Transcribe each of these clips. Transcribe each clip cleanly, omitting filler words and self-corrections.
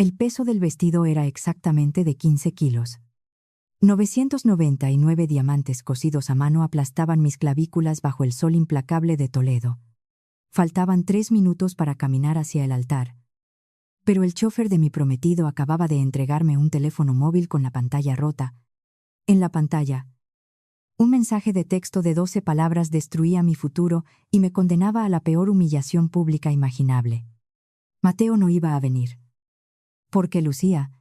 El peso del vestido era exactamente de 15 kilos. 999 diamantes cosidos a mano aplastaban mis clavículas bajo el sol implacable de Toledo. Faltaban 3 minutos para caminar hacia el altar. Pero el chofer de mi prometido acababa de entregarme un teléfono móvil con la pantalla rota. En la pantalla, un mensaje de texto de 12 palabras destruía mi futuro y me condenaba a la peor humillación pública imaginable. Mateo no iba a venir. Porque Lucía,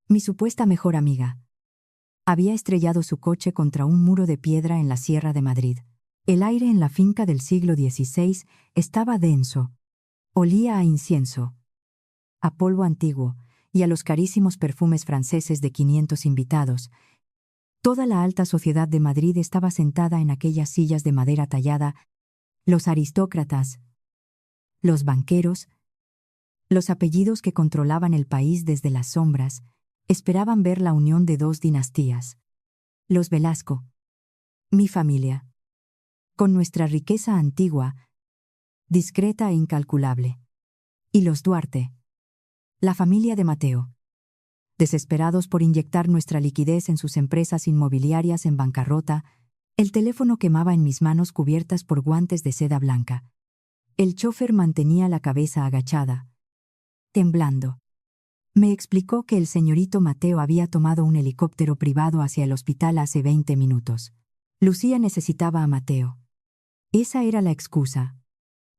mi supuesta mejor amiga, había estrellado su coche contra un muro de piedra en la Sierra de Madrid. El aire en la finca del siglo XVI estaba denso. Olía a incienso, a polvo antiguo y a los carísimos perfumes franceses de 500 invitados. Toda la alta sociedad de Madrid estaba sentada en aquellas sillas de madera tallada, los aristócratas, los banqueros, los apellidos que controlaban el país desde las sombras, esperaban ver la unión de 2 dinastías. Los Velasco, mi familia, con nuestra riqueza antigua, discreta e incalculable. Y los Duarte, la familia de Mateo, desesperados por inyectar nuestra liquidez en sus empresas inmobiliarias en bancarrota. El teléfono quemaba en mis manos cubiertas por guantes de seda blanca. El chofer mantenía la cabeza agachada, temblando. Me explicó que el señorito Mateo había tomado un helicóptero privado hacia el hospital hace 20 minutos. Lucía necesitaba a Mateo. Esa era la excusa.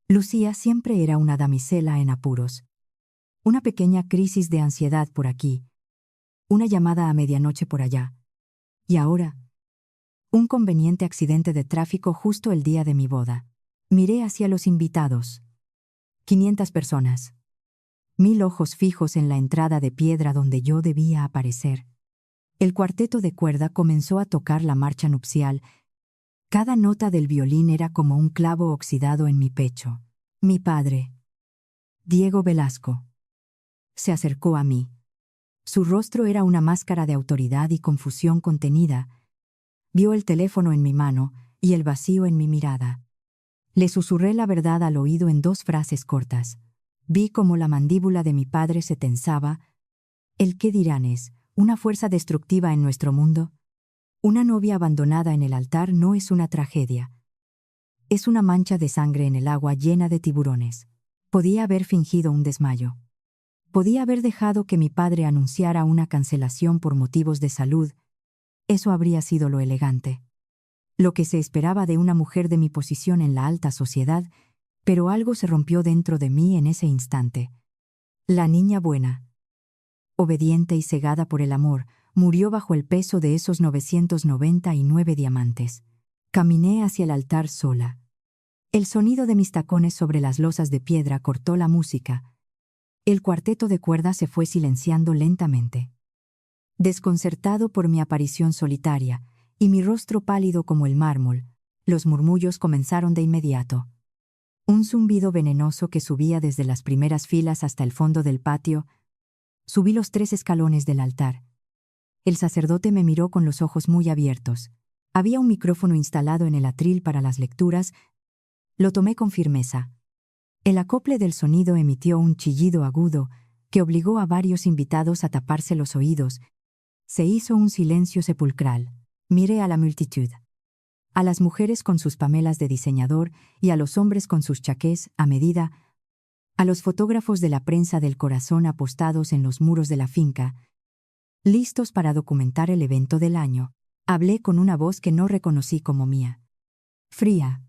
Lucía siempre era una damisela en apuros. Una pequeña crisis de ansiedad por aquí, una llamada a medianoche por allá. Y ahora, un conveniente accidente de tráfico justo el día de mi boda. Miré hacia los invitados. 500 personas. 1000 ojos fijos en la entrada de piedra donde yo debía aparecer. El cuarteto de cuerda comenzó a tocar la marcha nupcial. Cada nota del violín era como un clavo oxidado en mi pecho. Mi padre, Diego Velasco, se acercó a mí. Su rostro era una máscara de autoridad y confusión contenida. Vio el teléfono en mi mano y el vacío en mi mirada. Le susurré la verdad al oído en 2 frases cortas. Vi cómo la mandíbula de mi padre se tensaba. ¿El qué dirán es una fuerza destructiva en nuestro mundo? Una novia abandonada en el altar no es una tragedia. Es una mancha de sangre en el agua llena de tiburones. Podía haber fingido un desmayo. Podía haber dejado que mi padre anunciara una cancelación por motivos de salud. Eso habría sido lo elegante. Lo que se esperaba de una mujer de mi posición en la alta sociedad, pero algo se rompió dentro de mí en ese instante. La niña buena, obediente y cegada por el amor, murió bajo el peso de esos 999 diamantes. Caminé hacia el altar sola. El sonido de mis tacones sobre las losas de piedra cortó la música. El cuarteto de cuerda se fue silenciando lentamente. Desconcertado por mi aparición solitaria y mi rostro pálido como el mármol, los murmullos comenzaron de inmediato. Un zumbido venenoso que subía desde las primeras filas hasta el fondo del patio. Subí los 3 escalones del altar. El sacerdote me miró con los ojos muy abiertos. Había un micrófono instalado en el atril para las lecturas. Lo tomé con firmeza. El acople del sonido emitió un chillido agudo que obligó a varios invitados a taparse los oídos. Se hizo un silencio sepulcral. Miré a la multitud. A las mujeres con sus pamelas de diseñador y a los hombres con sus chaqués a medida, a los fotógrafos de la prensa del corazón apostados en los muros de la finca, listos para documentar el evento del año. Hablé con una voz que no reconocí como mía. Fría,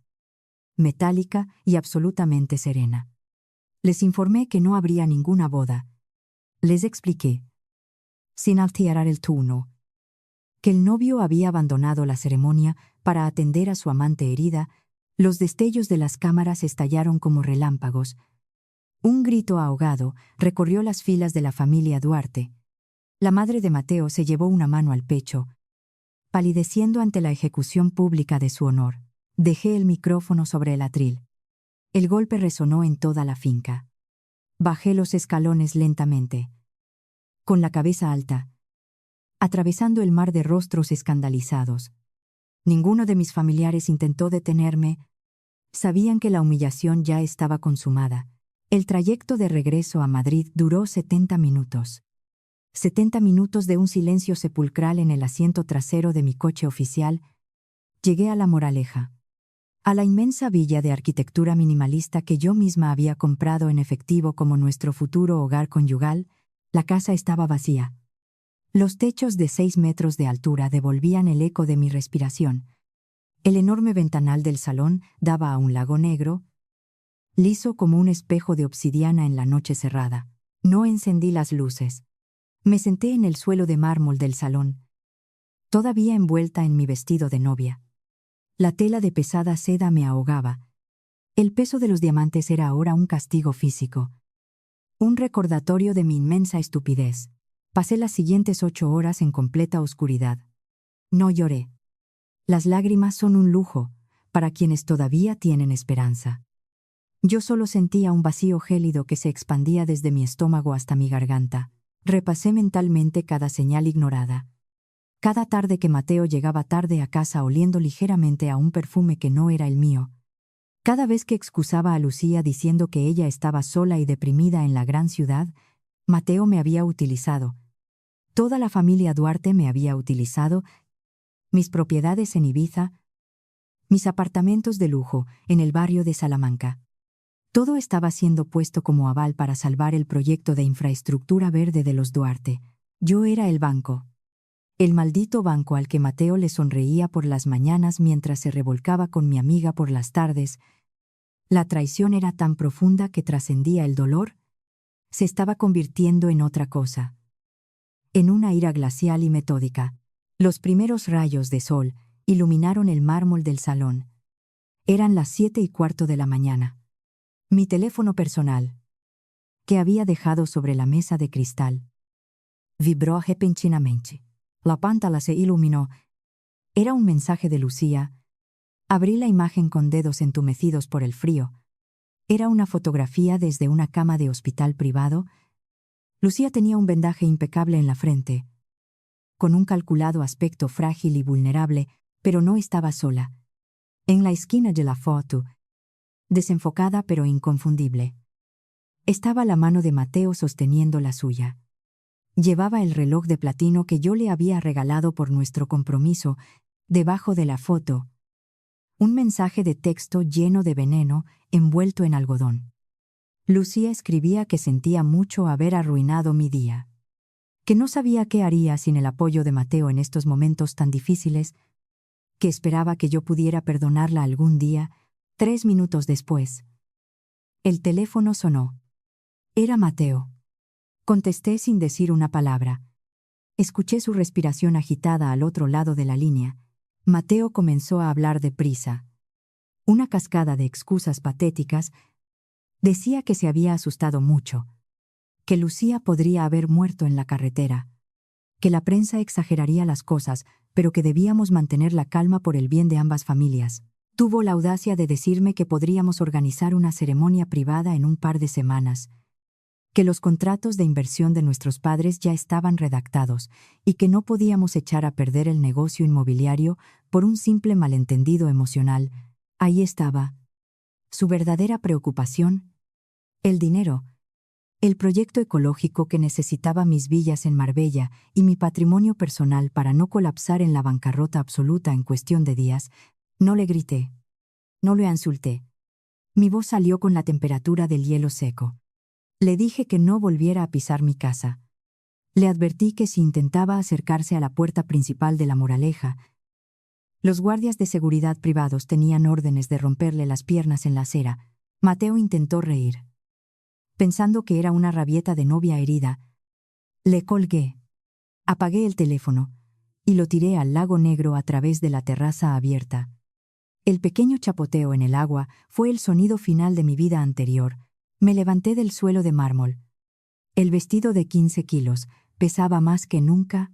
metálica y absolutamente serena. Les informé que no habría ninguna boda. Les expliqué, sin alterar el tono, que el novio había abandonado la ceremonia para atender a su amante herida. Los destellos de las cámaras estallaron como relámpagos. Un grito ahogado recorrió las filas de la familia Duarte. La madre de Mateo se llevó una mano al pecho, palideciendo ante la ejecución pública de su honor. Dejé el micrófono sobre el atril. El golpe resonó en toda la finca. Bajé los escalones lentamente, con la cabeza alta, atravesando el mar de rostros escandalizados. Ninguno de mis familiares intentó detenerme. Sabían que la humillación ya estaba consumada. El trayecto de regreso a Madrid duró 70 minutos. 70 minutos de un silencio sepulcral en el asiento trasero de mi coche oficial. Llegué a La Moraleja, a la inmensa villa de arquitectura minimalista que yo misma había comprado en efectivo como nuestro futuro hogar conyugal. La casa estaba vacía. Los techos de 6 metros de altura devolvían el eco de mi respiración. El enorme ventanal del salón daba a un lago negro, liso como un espejo de obsidiana en la noche cerrada. No encendí las luces. Me senté en el suelo de mármol del salón, todavía envuelta en mi vestido de novia. La tela de pesada seda me ahogaba. El peso de los diamantes era ahora un castigo físico, un recordatorio de mi inmensa estupidez. Pasé las siguientes 8 horas en completa oscuridad. No lloré. Las lágrimas son un lujo para quienes todavía tienen esperanza. Yo solo sentía un vacío gélido que se expandía desde mi estómago hasta mi garganta. Repasé mentalmente cada señal ignorada. Cada tarde que Mateo llegaba tarde a casa oliendo ligeramente a un perfume que no era el mío. Cada vez que excusaba a Lucía diciendo que ella estaba sola y deprimida en la gran ciudad, Mateo me había utilizado. Toda la familia Duarte me había utilizado. Mis propiedades en Ibiza, mis apartamentos de lujo en el barrio de Salamanca. Todo estaba siendo puesto como aval para salvar el proyecto de infraestructura verde de los Duarte. Yo era el banco. El maldito banco al que Mateo le sonreía por las mañanas mientras se revolcaba con mi amiga por las tardes. La traición era tan profunda que trascendía el dolor. Se estaba convirtiendo en otra cosa. En una ira glacial y metódica. Los primeros rayos de sol iluminaron el mármol del salón. Eran las 7:15 de la mañana. Mi teléfono personal, que había dejado sobre la mesa de cristal, vibró repentinamente. La pantalla se iluminó. Era un mensaje de Lucía. Abrí la imagen con dedos entumecidos por el frío. Era una fotografía desde una cama de hospital privado. Lucía tenía un vendaje impecable en la frente, con un calculado aspecto frágil y vulnerable, pero no estaba sola. En la esquina de la foto, desenfocada pero inconfundible, estaba la mano de Mateo sosteniendo la suya. Llevaba el reloj de platino que yo le había regalado por nuestro compromiso. Debajo de la foto, un mensaje de texto lleno de veneno, envuelto en algodón. Lucía escribía que sentía mucho haber arruinado mi día, que no sabía qué haría sin el apoyo de Mateo en estos momentos tan difíciles, que esperaba que yo pudiera perdonarla algún día. 3 minutos después, el teléfono sonó. Era Mateo. Contesté sin decir una palabra. Escuché su respiración agitada al otro lado de la línea. Mateo comenzó a hablar deprisa. Una cascada de excusas patéticas. Decía que se había asustado mucho, que Lucía podría haber muerto en la carretera, que la prensa exageraría las cosas, pero que debíamos mantener la calma por el bien de ambas familias. Tuvo la audacia de decirme que podríamos organizar una ceremonia privada en un par de semanas, que los contratos de inversión de nuestros padres ya estaban redactados y que no podíamos echar a perder el negocio inmobiliario por un simple malentendido emocional. Ahí estaba su verdadera preocupación: el dinero, el proyecto ecológico que necesitaba mis villas en Marbella y mi patrimonio personal para no colapsar en la bancarrota absoluta en cuestión de días. No le grité, no le insulté. Mi voz salió con la temperatura del hielo seco. Le dije que no volviera a pisar mi casa. Le advertí que si intentaba acercarse a la puerta principal de La Moraleja, los guardias de seguridad privados tenían órdenes de romperle las piernas en la acera. Mateo intentó reír. Pensando que era una rabieta de novia herida, le colgué. Apagué el teléfono y lo tiré al lago negro a través de la terraza abierta. El pequeño chapoteo en el agua fue el sonido final de mi vida anterior. Me levanté del suelo de mármol. El vestido de 15 kilos pesaba más que nunca.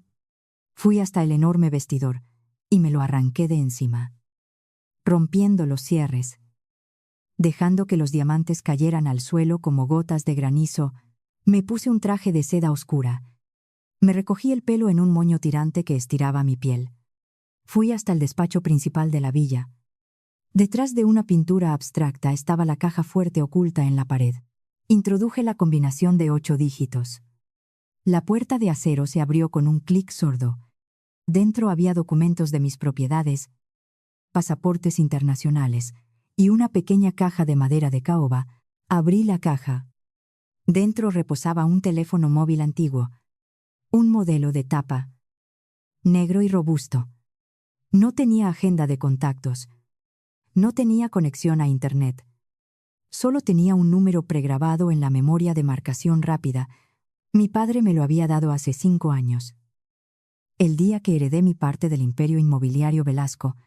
Fui hasta el enorme vestidor y me lo arranqué de encima, rompiendo los cierres, dejando que los diamantes cayeran al suelo como gotas de granizo. Me puse un traje de seda oscura. Me recogí el pelo en un moño tirante que estiraba mi piel. Fui hasta el despacho principal de la villa. Detrás de una pintura abstracta estaba la caja fuerte oculta en la pared. Introduje la combinación de 8 dígitos. La puerta de acero se abrió con un clic sordo. Dentro había documentos de mis propiedades, pasaportes internacionales y una pequeña caja de madera de caoba. Abrí la caja. Dentro reposaba un teléfono móvil antiguo, un modelo de tapa, negro y robusto. No tenía agenda de contactos. No tenía conexión a Internet. Solo tenía un número pregrabado en la memoria de marcación rápida. Mi padre me lo había dado hace 5 años. El día que heredé mi parte del imperio inmobiliario Velasco,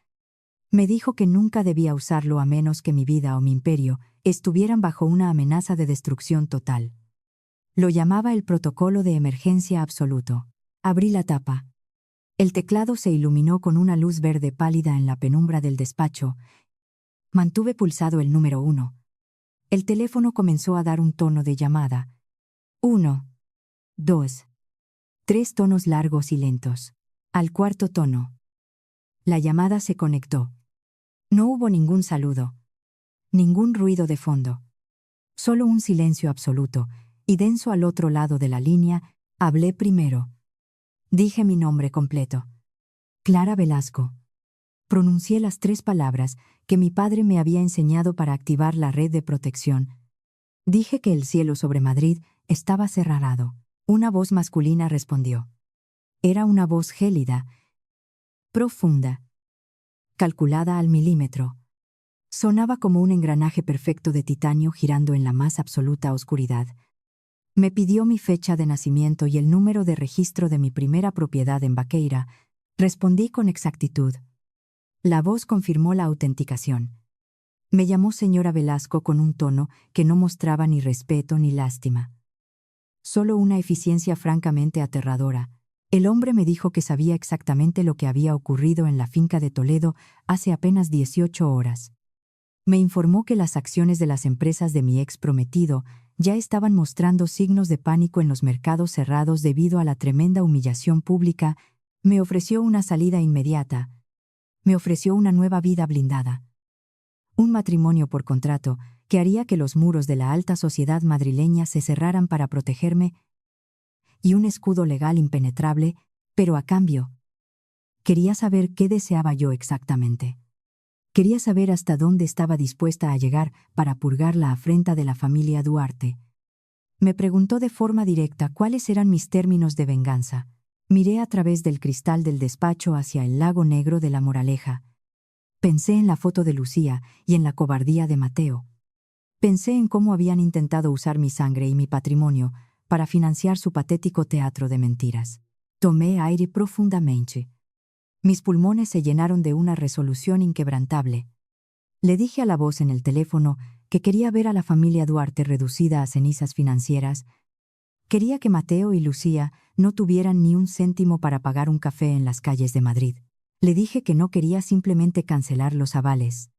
me dijo que nunca debía usarlo a menos que mi vida o mi imperio estuvieran bajo una amenaza de destrucción total. Lo llamaba el protocolo de emergencia absoluto. Abrí la tapa. El teclado se iluminó con una luz verde pálida en la penumbra del despacho. Mantuve pulsado el número 1. El teléfono comenzó a dar un tono de llamada. 1, 2, 3 tonos largos y lentos. Al cuarto tono. La llamada se conectó. No hubo ningún saludo. Ningún ruido de fondo. Solo un silencio absoluto y denso al otro lado de la línea. Hablé primero. Dije mi nombre completo. Clara Velasco. Pronuncié las 3 palabras que mi padre me había enseñado para activar la red de protección. Dije que el cielo sobre Madrid estaba cerrado. Una voz masculina respondió. Era una voz gélida, profunda, calculada al milímetro. Sonaba como un engranaje perfecto de titanio girando en la más absoluta oscuridad. Me pidió mi fecha de nacimiento y el número de registro de mi primera propiedad en Baqueira. Respondí con exactitud. La voz confirmó la autenticación. Me llamó señora Velasco con un tono que no mostraba ni respeto ni lástima. Solo una eficiencia francamente aterradora. El hombre me dijo que sabía exactamente lo que había ocurrido en la finca de Toledo hace apenas 18 horas. Me informó que las acciones de las empresas de mi ex prometido ya estaban mostrando signos de pánico en los mercados cerrados debido a la tremenda humillación pública. Me ofreció una salida inmediata. Me ofreció una nueva vida blindada. Un matrimonio por contrato que haría que los muros de la alta sociedad madrileña se cerraran para protegerme, y un escudo legal impenetrable, pero a cambio. Quería saber qué deseaba yo exactamente. Quería saber hasta dónde estaba dispuesta a llegar para purgar la afrenta de la familia Duarte. Me preguntó de forma directa cuáles eran mis términos de venganza. Miré a través del cristal del despacho hacia el lago negro de La Moraleja. Pensé en la foto de Lucía y en la cobardía de Mateo. Pensé en cómo habían intentado usar mi sangre y mi patrimonio para financiar su patético teatro de mentiras. Tomé aire profundamente. Mis pulmones se llenaron de una resolución inquebrantable. Le dije a la voz en el teléfono que quería ver a la familia Duarte reducida a cenizas financieras. Quería que Mateo y Lucía no tuvieran ni un céntimo para pagar un café en las calles de Madrid. Le dije que no quería simplemente cancelar los avales.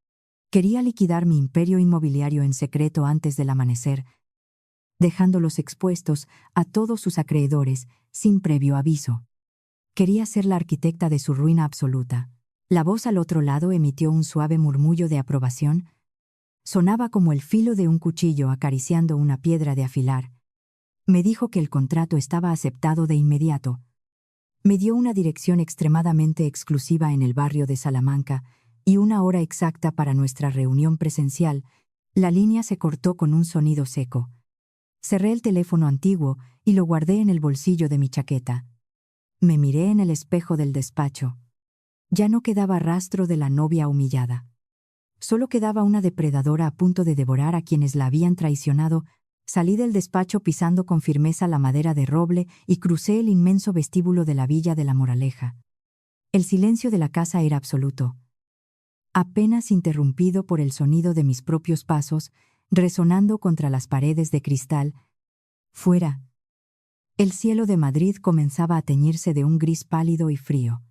Quería liquidar mi imperio inmobiliario en secreto antes del amanecer, dejándolos expuestos a todos sus acreedores sin previo aviso. Quería ser la arquitecta de su ruina absoluta. La voz al otro lado emitió un suave murmullo de aprobación. Sonaba como el filo de un cuchillo acariciando una piedra de afilar. Me dijo que el contrato estaba aceptado de inmediato. Me dio una dirección extremadamente exclusiva en el barrio de Salamanca y una hora exacta para nuestra reunión presencial. La línea se cortó con un sonido seco. Cerré el teléfono antiguo y lo guardé en el bolsillo de mi chaqueta. Me miré en el espejo del despacho. Ya no quedaba rastro de la novia humillada. Solo quedaba una depredadora a punto de devorar a quienes la habían traicionado. Salí del despacho pisando con firmeza la madera de roble y crucé el inmenso vestíbulo de la Villa de La Moraleja. El silencio de la casa era absoluto, apenas interrumpido por el sonido de mis propios pasos, resonando contra las paredes de cristal. Fuera, el cielo de Madrid comenzaba a teñirse de un gris pálido y frío.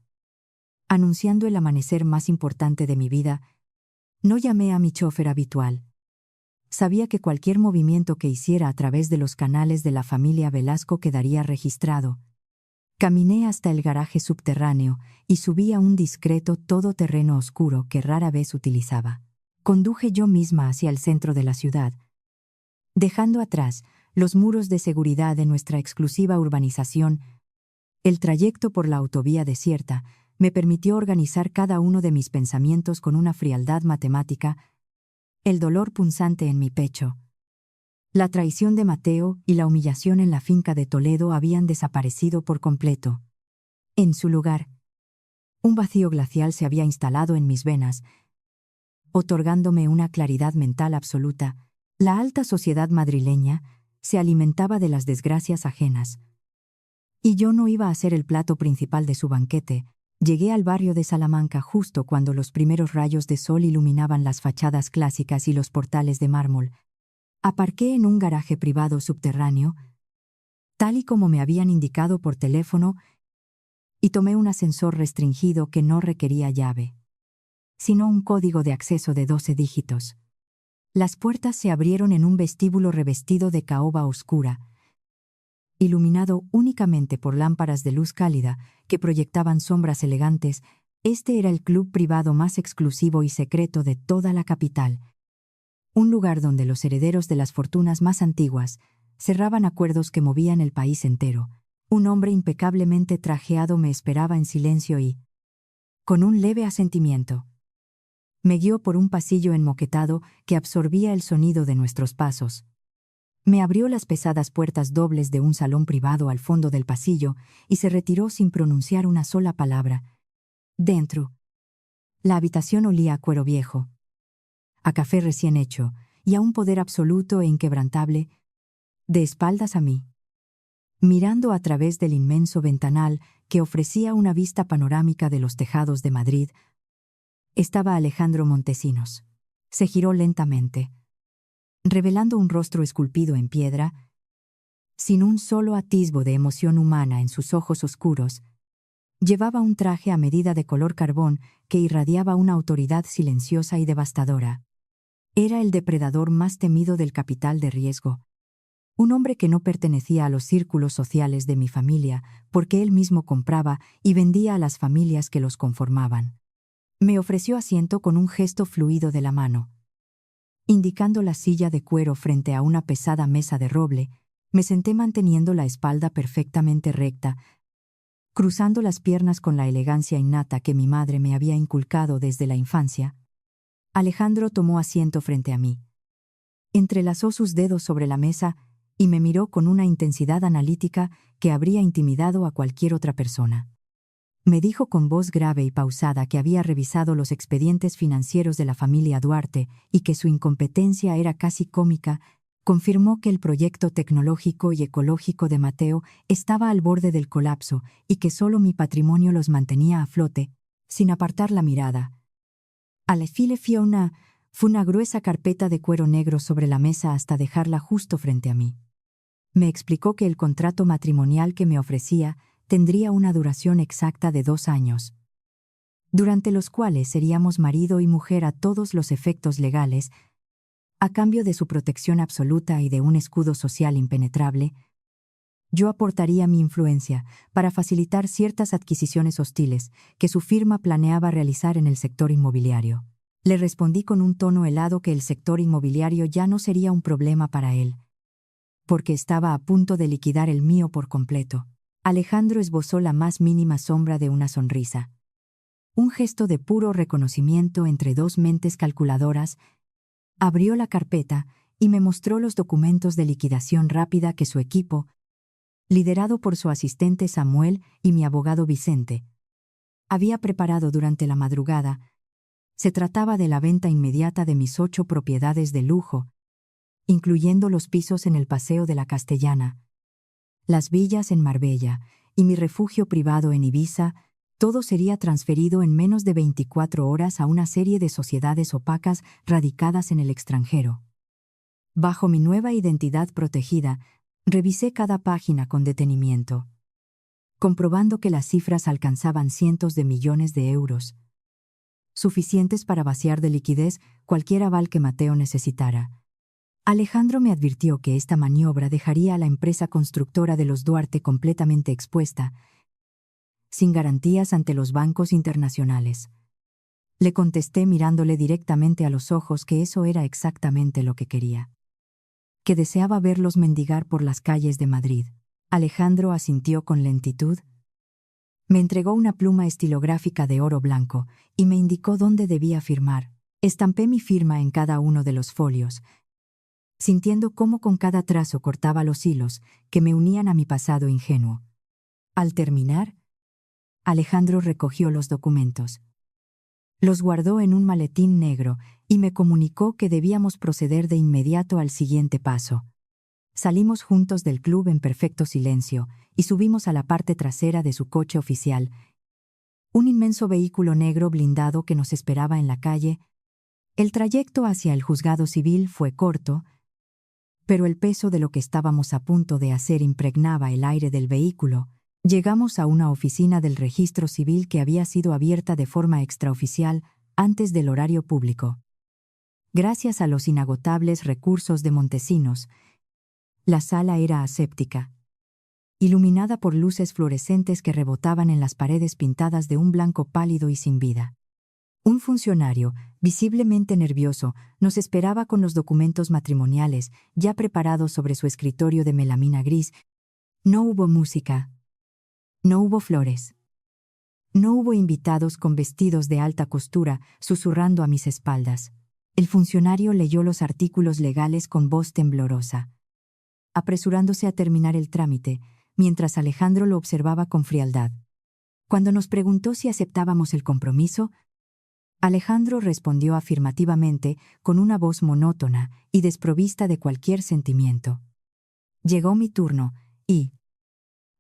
Anunciando el amanecer más importante de mi vida, no llamé a mi chofer habitual. Sabía que cualquier movimiento que hiciera a través de los canales de la familia Velasco quedaría registrado. Caminé hasta el garaje subterráneo y subí a un discreto todoterreno oscuro que rara vez utilizaba. Conduje yo misma hacia el centro de la ciudad. Dejando atrás los muros de seguridad de nuestra exclusiva urbanización, el trayecto por la autovía desierta me permitió organizar cada uno de mis pensamientos con una frialdad matemática, el dolor punzante en mi pecho. La traición de Mateo y la humillación en la finca de Toledo habían desaparecido por completo. En su lugar, un vacío glacial se había instalado en mis venas, otorgándome una claridad mental absoluta. La alta sociedad madrileña se alimentaba de las desgracias ajenas. Y yo no iba a ser el plato principal de su banquete. Llegué al barrio de Salamanca justo cuando los primeros rayos de sol iluminaban las fachadas clásicas y los portales de mármol. Aparqué en un garaje privado subterráneo, tal y como me habían indicado por teléfono, y tomé un ascensor restringido que no requería llave, sino un código de acceso de 12 dígitos. Las puertas se abrieron en un vestíbulo revestido de caoba oscura, iluminado únicamente por lámparas de luz cálida que proyectaban sombras elegantes. Este era el club privado más exclusivo y secreto de toda la capital. Un lugar donde los herederos de las fortunas más antiguas cerraban acuerdos que movían el país entero. Un hombre impecablemente trajeado me esperaba en silencio y, con un leve asentimiento, me guió por un pasillo enmoquetado que absorbía el sonido de nuestros pasos. Me abrió las pesadas puertas dobles de un salón privado al fondo del pasillo y se retiró sin pronunciar una sola palabra. Dentro, la habitación olía a cuero viejo, a café recién hecho y a un poder absoluto e inquebrantable, de espaldas a mí. Mirando a través del inmenso ventanal que ofrecía una vista panorámica de los tejados de Madrid, estaba Alejandro Montesinos. Se giró lentamente, revelando un rostro esculpido en piedra, sin un solo atisbo de emoción humana en sus ojos oscuros. Llevaba un traje a medida de color carbón que irradiaba una autoridad silenciosa y devastadora. Era el depredador más temido del capital de riesgo. Un hombre que no pertenecía a los círculos sociales de mi familia, porque él mismo compraba y vendía a las familias que los conformaban. Me ofreció asiento con un gesto fluido de la mano. Indicando la silla de cuero frente a una pesada mesa de roble, me senté manteniendo la espalda perfectamente recta, cruzando las piernas con la elegancia innata que mi madre me había inculcado desde la infancia. Alejandro tomó asiento frente a mí. Entrelazó sus dedos sobre la mesa y me miró con una intensidad analítica que habría intimidado a cualquier otra persona. Me dijo con voz grave y pausada que había revisado los expedientes financieros de la familia Duarte y que su incompetencia era casi cómica. Confirmó que el proyecto tecnológico y ecológico de Mateo estaba al borde del colapso y que solo mi patrimonio los mantenía a flote, sin apartar la mirada. Alle file fue una gruesa carpeta de cuero negro sobre la mesa hasta dejarla justo frente a mí. Me explicó que el contrato matrimonial que me ofrecía tendría una duración exacta de 2 años, durante los cuales seríamos marido y mujer a todos los efectos legales, a cambio de su protección absoluta y de un escudo social impenetrable. Yo aportaría mi influencia para facilitar ciertas adquisiciones hostiles que su firma planeaba realizar en el sector inmobiliario. Le respondí con un tono helado que el sector inmobiliario ya no sería un problema para él, porque estaba a punto de liquidar el mío por completo. Alejandro esbozó la más mínima sombra de una sonrisa. Un gesto de puro reconocimiento entre dos mentes calculadoras. Abrió la carpeta y me mostró los documentos de liquidación rápida que su equipo, liderado por su asistente Samuel y mi abogado Vicente, había preparado durante la madrugada. Se trataba de la venta inmediata de mis 8 propiedades de lujo, incluyendo los pisos en el Paseo de la Castellana, las villas en Marbella y mi refugio privado en Ibiza. Todo sería transferido en menos de 24 horas a una serie de sociedades opacas radicadas en el extranjero. Bajo mi nueva identidad protegida, revisé cada página con detenimiento, comprobando que las cifras alcanzaban cientos de millones de euros, suficientes para vaciar de liquidez cualquier aval que Mateo necesitara. Alejandro me advirtió que esta maniobra dejaría a la empresa constructora de los Duarte completamente expuesta, sin garantías ante los bancos internacionales. Le contesté mirándole directamente a los ojos que eso era exactamente lo que quería. que deseaba verlos mendigar por las calles de Madrid. Alejandro asintió con lentitud. Me entregó una pluma estilográfica de oro blanco y me indicó dónde debía firmar. Estampé mi firma en cada uno de los folios, sintiendo cómo con cada trazo cortaba los hilos que me unían a mi pasado ingenuo. Al terminar, Alejandro recogió los documentos. Los guardó en un maletín negro y me comunicó que debíamos proceder de inmediato al siguiente paso. Salimos juntos del club en perfecto silencio y subimos a la parte trasera de su coche oficial, un inmenso vehículo negro blindado que nos esperaba en la calle. El trayecto hacia el juzgado civil fue corto, pero el peso de lo que estábamos a punto de hacer impregnaba el aire del vehículo. Llegamos a una oficina del registro civil que había sido abierta de forma extraoficial antes del horario público. Gracias a los inagotables recursos de Montesinos, la sala era aséptica, iluminada por luces fluorescentes que rebotaban en las paredes pintadas de un blanco pálido y sin vida. Un funcionario, visiblemente nervioso, nos esperaba con los documentos matrimoniales ya preparados sobre su escritorio de melamina gris. No hubo música. No hubo flores. No hubo invitados con vestidos de alta costura susurrando a mis espaldas. El funcionario leyó los artículos legales con voz temblorosa, apresurándose a terminar el trámite, mientras Alejandro lo observaba con frialdad. Cuando nos preguntó si aceptábamos el compromiso, Alejandro respondió afirmativamente con una voz monótona y desprovista de cualquier sentimiento. Llegó mi turno y,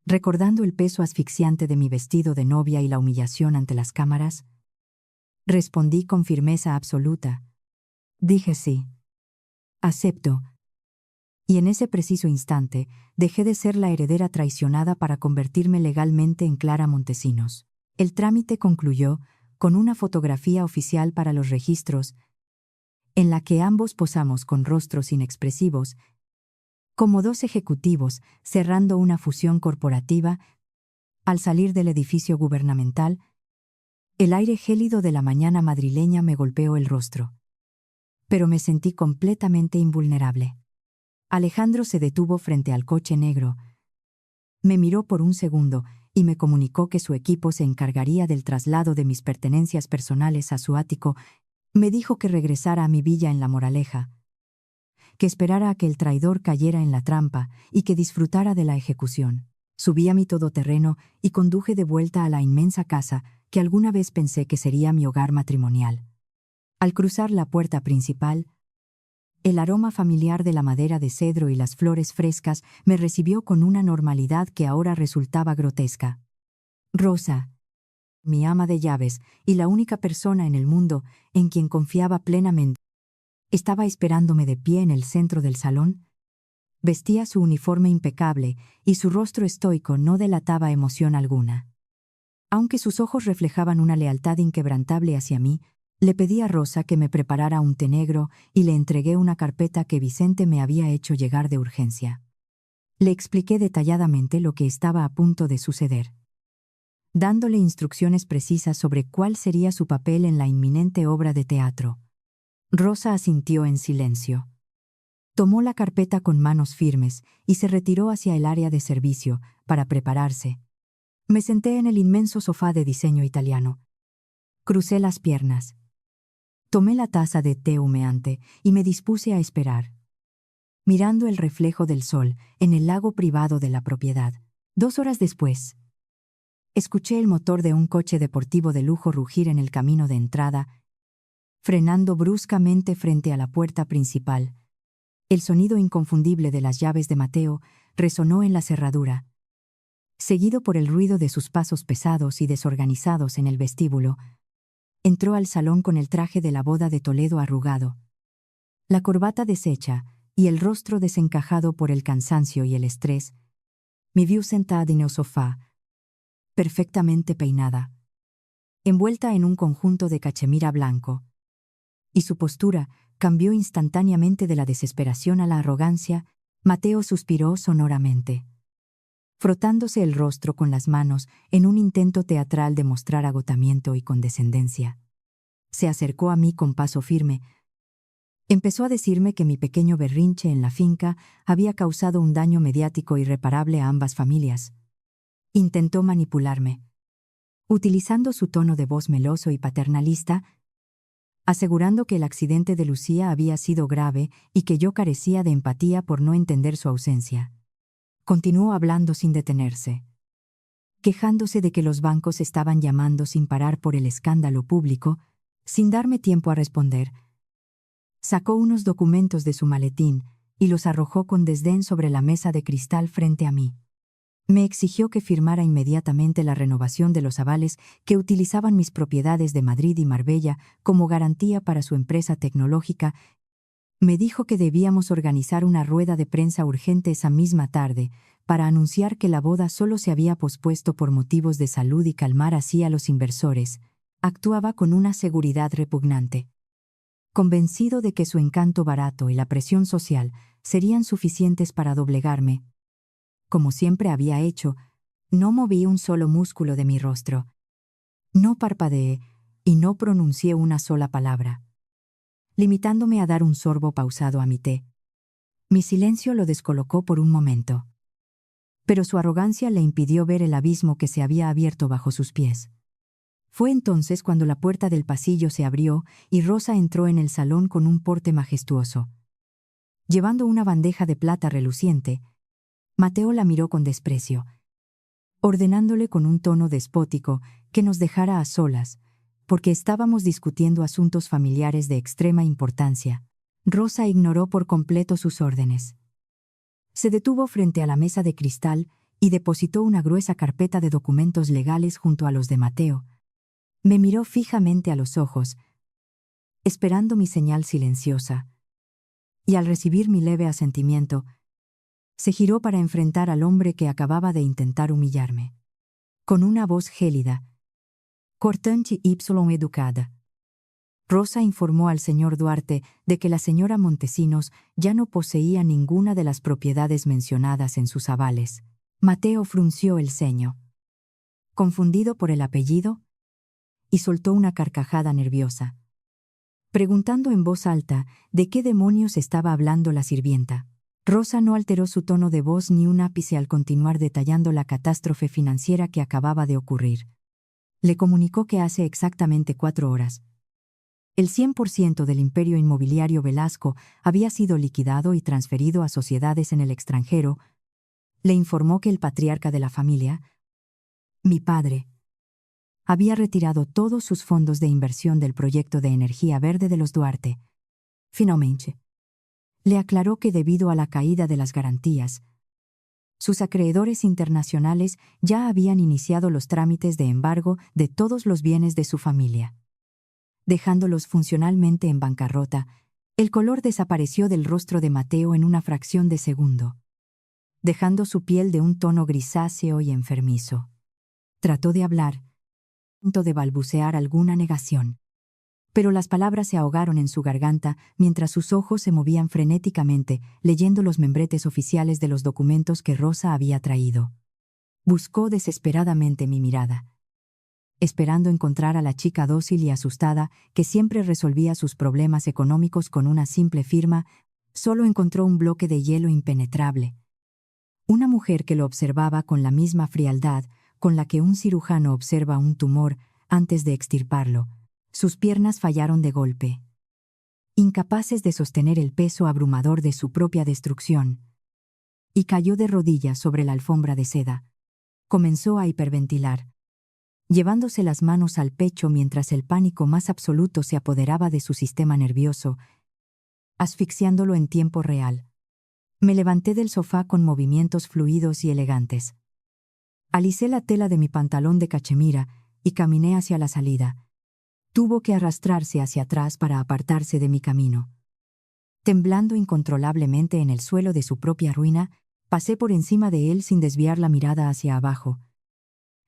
recordando el peso asfixiante de mi vestido de novia y la humillación ante las cámaras, respondí con firmeza absoluta. Dije sí. Acepto. Y en ese preciso instante dejé de ser la heredera traicionada para convertirme legalmente en Clara Montesinos. El trámite concluyó con una fotografía oficial para los registros, en la que ambos posamos con rostros inexpresivos, como dos ejecutivos cerrando una fusión corporativa. Al salir del edificio gubernamental, el aire gélido de la mañana madrileña me golpeó el rostro. Pero me sentí completamente invulnerable. Alejandro se detuvo frente al coche negro. Me miró por un segundo y me comunicó que su equipo se encargaría del traslado de mis pertenencias personales a su ático. Me dijo que regresara a mi villa en La Moraleja, que esperara a que el traidor cayera en la trampa y que disfrutara de la ejecución. Subí a mi todoterreno y conduje de vuelta a la inmensa casa que alguna vez pensé que sería mi hogar matrimonial. Al cruzar la puerta principal, el aroma familiar de la madera de cedro y las flores frescas me recibió con una normalidad que ahora resultaba grotesca. Rosa, mi ama de llaves y la única persona en el mundo en quien confiaba plenamente, estaba esperándome de pie en el centro del salón. Vestía su uniforme impecable y su rostro estoico no delataba emoción alguna. Aunque sus ojos reflejaban una lealtad inquebrantable hacia mí, le pedí a Rosa que me preparara un té negro y le entregué una carpeta que Vicente me había hecho llegar de urgencia. Le expliqué detalladamente lo que estaba a punto de suceder, dándole instrucciones precisas sobre cuál sería su papel en la inminente obra de teatro. Rosa asintió en silencio. Tomó la carpeta con manos firmes y se retiró hacia el área de servicio para prepararse. Me senté en el inmenso sofá de diseño italiano. Crucé las piernas. Tomé la taza de té humeante y me dispuse a esperar, mirando el reflejo del sol en el lago privado de la propiedad. 2 horas después, escuché el motor de un coche deportivo de lujo rugir en el camino de entrada, frenando bruscamente frente a la puerta principal. El sonido inconfundible de las llaves de Mateo resonó en la cerradura, seguido por el ruido de sus pasos pesados y desorganizados en el vestíbulo. Entró al salón con el traje de la boda de Toledo arrugado, la corbata deshecha y el rostro desencajado por el cansancio y el estrés. Me vio sentada en el sofá, perfectamente peinada, envuelta en un conjunto de cachemira blanco, y su postura cambió instantáneamente de la desesperación a la arrogancia. Mateo suspiró sonoramente, frotándose el rostro con las manos en un intento teatral de mostrar agotamiento y condescendencia. Se acercó a mí con paso firme, Empezó a decirme que mi pequeño berrinche en la finca había causado un daño mediático irreparable a ambas familias. Intentó manipularme, utilizando su tono de voz meloso y paternalista, asegurando que el accidente de Lucía había sido grave y que yo carecía de empatía por no entender su ausencia. Continuó hablando sin detenerse, quejándose de que los bancos estaban llamando sin parar por el escándalo público. Sin darme tiempo a responder, sacó unos documentos de su maletín y los arrojó con desdén sobre la mesa de cristal frente a mí. Me exigió que firmara inmediatamente la renovación de los avales que utilizaban mis propiedades de Madrid y Marbella como garantía para su empresa tecnológica. Me dijo que debíamos organizar una rueda de prensa urgente esa misma tarde para anunciar que la boda solo se había pospuesto por motivos de salud y calmar así a los inversores. Actuaba con una seguridad repugnante, convencido de que su encanto barato y la presión social serían suficientes para doblegarme. Como siempre había hecho, no moví un solo músculo de mi rostro. No parpadeé y no pronuncié una sola palabra, limitándome a dar un sorbo pausado a mi té. Mi silencio lo descolocó por un momento, pero su arrogancia le impidió ver el abismo que se había abierto bajo sus pies. Fue entonces cuando la puerta del pasillo se abrió y Rosa entró en el salón con un porte majestuoso. Llevando una bandeja de plata reluciente, Mateo la miró con desprecio, ordenándole con un tono despótico que nos dejara a solas, porque estábamos discutiendo asuntos familiares de extrema importancia. Rosa ignoró por completo sus órdenes. Se detuvo frente a la mesa de cristal y depositó una gruesa carpeta de documentos legales junto a los de Mateo. Me miró fijamente a los ojos, esperando mi señal silenciosa, y al recibir mi leve asentimiento, se giró para enfrentar al hombre que acababa de intentar humillarme. Con una voz gélida, cortante y educada, Rosa informó al señor Duarte de que la señora Montesinos ya no poseía ninguna de las propiedades mencionadas en sus avales. Mateo frunció el ceño, confundido por el apellido, y soltó una carcajada nerviosa, preguntando en voz alta de qué demonios estaba hablando la sirvienta. Rosa no alteró su tono de voz ni un ápice al continuar detallando la catástrofe financiera que acababa de ocurrir. Le comunicó que hace exactamente 4 horas, el 100% del imperio inmobiliario Velasco había sido liquidado y transferido a sociedades en el extranjero. Le informó que el patriarca de la familia, mi padre, había retirado todos sus fondos de inversión del proyecto de energía verde de los Duarte. Finalmente, le aclaró que debido a la caída de las garantías, sus acreedores internacionales ya habían iniciado los trámites de embargo de todos los bienes de su familia. Dejándolos funcionalmente en bancarrota, el color desapareció del rostro de Mateo en una fracción de segundo, dejando su piel de un tono grisáceo y enfermizo. Trató de hablar, de balbucear alguna negación, pero las palabras se ahogaron en su garganta mientras sus ojos se movían frenéticamente, leyendo los membretes oficiales de los documentos que Rosa había traído. Buscó desesperadamente mi mirada, esperando encontrar a la chica dócil y asustada que siempre resolvía sus problemas económicos con una simple firma. Solo encontró un bloque de hielo impenetrable. Una mujer que lo observaba con la misma frialdad con la que un cirujano observa un tumor antes de extirparlo. Sus piernas fallaron de golpe, incapaces de sostener el peso abrumador de su propia destrucción, y cayó de rodillas sobre la alfombra de seda. Comenzó a hiperventilar, llevándose las manos al pecho mientras el pánico más absoluto se apoderaba de su sistema nervioso, asfixiándolo en tiempo real. Me levanté del sofá con movimientos fluidos y elegantes. Alicé la tela de mi pantalón de cachemira y caminé hacia la salida. Tuvo que arrastrarse hacia atrás para apartarse de mi camino. Temblando incontrolablemente en el suelo de su propia ruina, pasé por encima de él sin desviar la mirada hacia abajo,